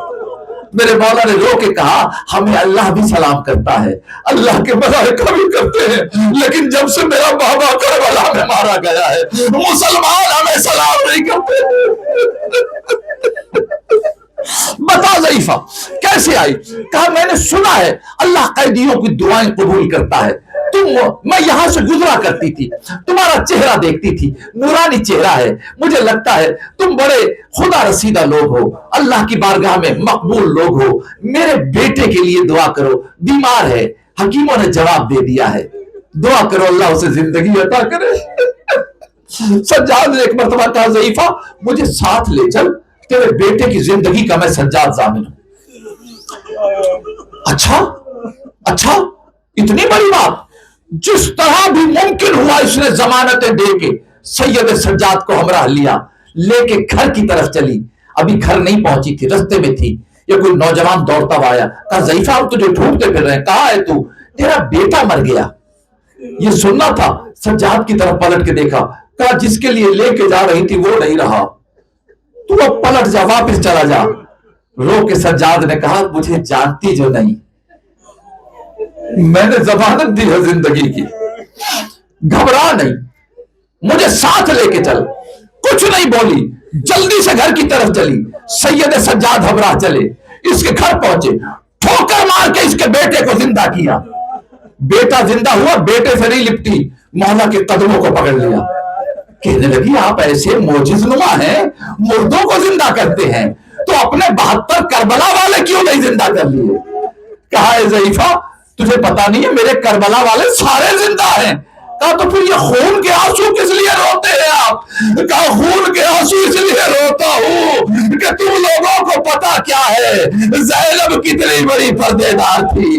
میرے مولا نے رو کے کہا ہمیں اللہ بھی سلام کرتا ہے، اللہ کے ملائکہ بھی کرتے ہیں، لیکن جب سے میرا بابا کربلا میں مارا گیا ہے مسلمان ہمیں سلام نہیں کرتے۔ بتا ضعیفہ کیسے آئی؟ کہا میں نے سنا ہے اللہ قیدیوں کی دعائیں قبول کرتا ہے، میں یہاں سے گزرا کرتی تھی، تمہارا چہرہ دیکھتی تھی، نورانی چہرہ ہے، مجھے لگتا ہے تم بڑے خدا رسیدہ لوگ ہو، اللہ کی بارگاہ میں مقبول لوگ ہو، میرے بیٹے کے لیے دعا کرو، بیمار ہے، حکیموں نے جواب دے دیا ہے، دعا کرو اللہ اسے زندگی عطا کرے۔ سجاد نے ایک مرتبہ کہا ضعیفہ مجھے ساتھ لے چل، تیرے بیٹے کی زندگی کا میں سجاد ضامن ہوں۔ اچھا اتنی بڑی بات، جس طرح بھی ممکن ہوا اس نے ضمانتیں دے کے سید سجاد کو ہمراہ لیا، لے کے گھر کی طرف چلی، ابھی گھر نہیں پہنچی تھی، رستے میں تھی، یہ کوئی نوجوان دوڑتا ہوا آیا، کہا ضعیفہ ہم تجھے ڈھونڈتے پھر رہے ہیں، کہاں ہے تو؟ تیرا بیٹا مر گیا۔ یہ سننا تھا، سجاد کی طرف پلٹ کے دیکھا، کہا جس کے لیے لے کے جا رہی تھی وہ نہیں رہا، تو اب پلٹ جا، واپس چلا جا۔ رو کے سجاد نے کہا مجھے جانتی جو نہیں، میں نے ضمانت دی ہے زندگی کی، گھبرا نہیں، مجھے ساتھ لے کے چل۔ کچھ نہیں بولی، جلدی سے گھر کی طرف چلی، سید سجاد ہمراہ چلے، اس کے گھر پہنچے، ٹھوکر مار کے اس کے بیٹے کو زندہ کیا۔ بیٹا زندہ ہوا، بیٹے سے نہیں لپٹی، مولا کے قدموں کو پکڑ لیا، کہنے لگی آپ ایسے معجز نما ہیں، مردوں کو زندہ کرتے ہیں، تو اپنے 72 کربلا والے کیوں نہیں زندہ کر لیے؟ کہا اے ضعیفہ تجھے پتا نہیں ہے میرے کربلا والے سارے زندہ ہیں۔ کہا تو پھر یہ خون کے آنسو کس لیے روتے ہیں آپ؟ کہا خون کے آنسو اس لیے روتا ہوں کہ تم لوگوں کو پتا کیا ہے زینب کتنی بڑی پردے دار تھی،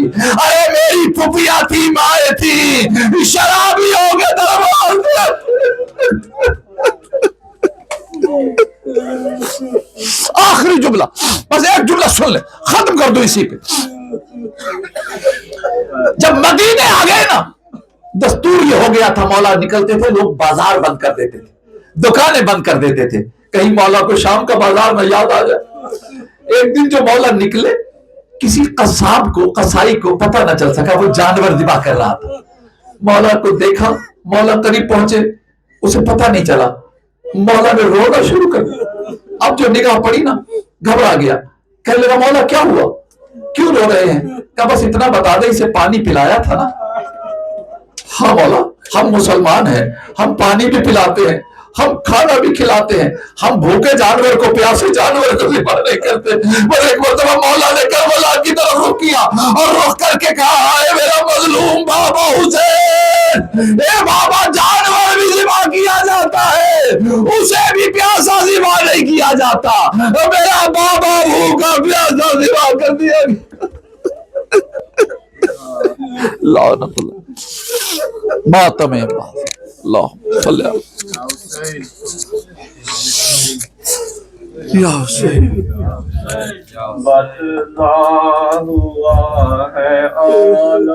ارے میری پھپھیاں تھی، مائیں تھی، شرابیوں کے دربار آخری جملہ بس ایک جملہ سن لے ختم کر دو اسی پہ۔ جب مدینے آ گئے نا دستور یہ ہو گیا تھا مولا نکلتے تھے لوگ بازار بند کر دیتے تھے، دکانیں بند کر دیتے تھے، کہیں مولا کو شام کا بازار میں یاد آ جائے۔ ایک دن جو مولا نکلے کسی قصاب کو قصائی کو پتہ نہ چل سکا وہ جانور ذبح کر رہا تھا۔ مولا کو دیکھا، مولا قریب پہنچے، اسے پتہ نہیں چلا، مولا نے رونا شروع کر دیا۔ اب جو نگاہ پڑی نا گھبرا گیا، کہنے لگا مولا کیا ہوا، کیوں رو رہے ہیں؟ کہا بس اتنا بتا دے اسے پانی پلایا تھا نا؟ ہاں مولا ہم مسلمان ہیں، ہم پانی بھی پلاتے ہیں، ہم کھانا بھی کھلاتے ہیں، ہم بھوکے جانور کو پیاسے جانور کو ذبح نہیں کرتے۔ پر ایک مرتبہ مولا نے کربلا کی طرف رخ کیا اور رخ کر کے کہا اے میرا مظلوم بابا حسین، اے بابا جانور بھی ذبح کیا جاتا ہے، اسے بھی پیاسا ذبح نہیں کیا جاتا، میرا بابا بھوکا پیاسا ذبح کر دیا گیا۔ لعنت اللہ ماتم اللہ صلی یا حسین۔ بدلا ہوا ہے عالم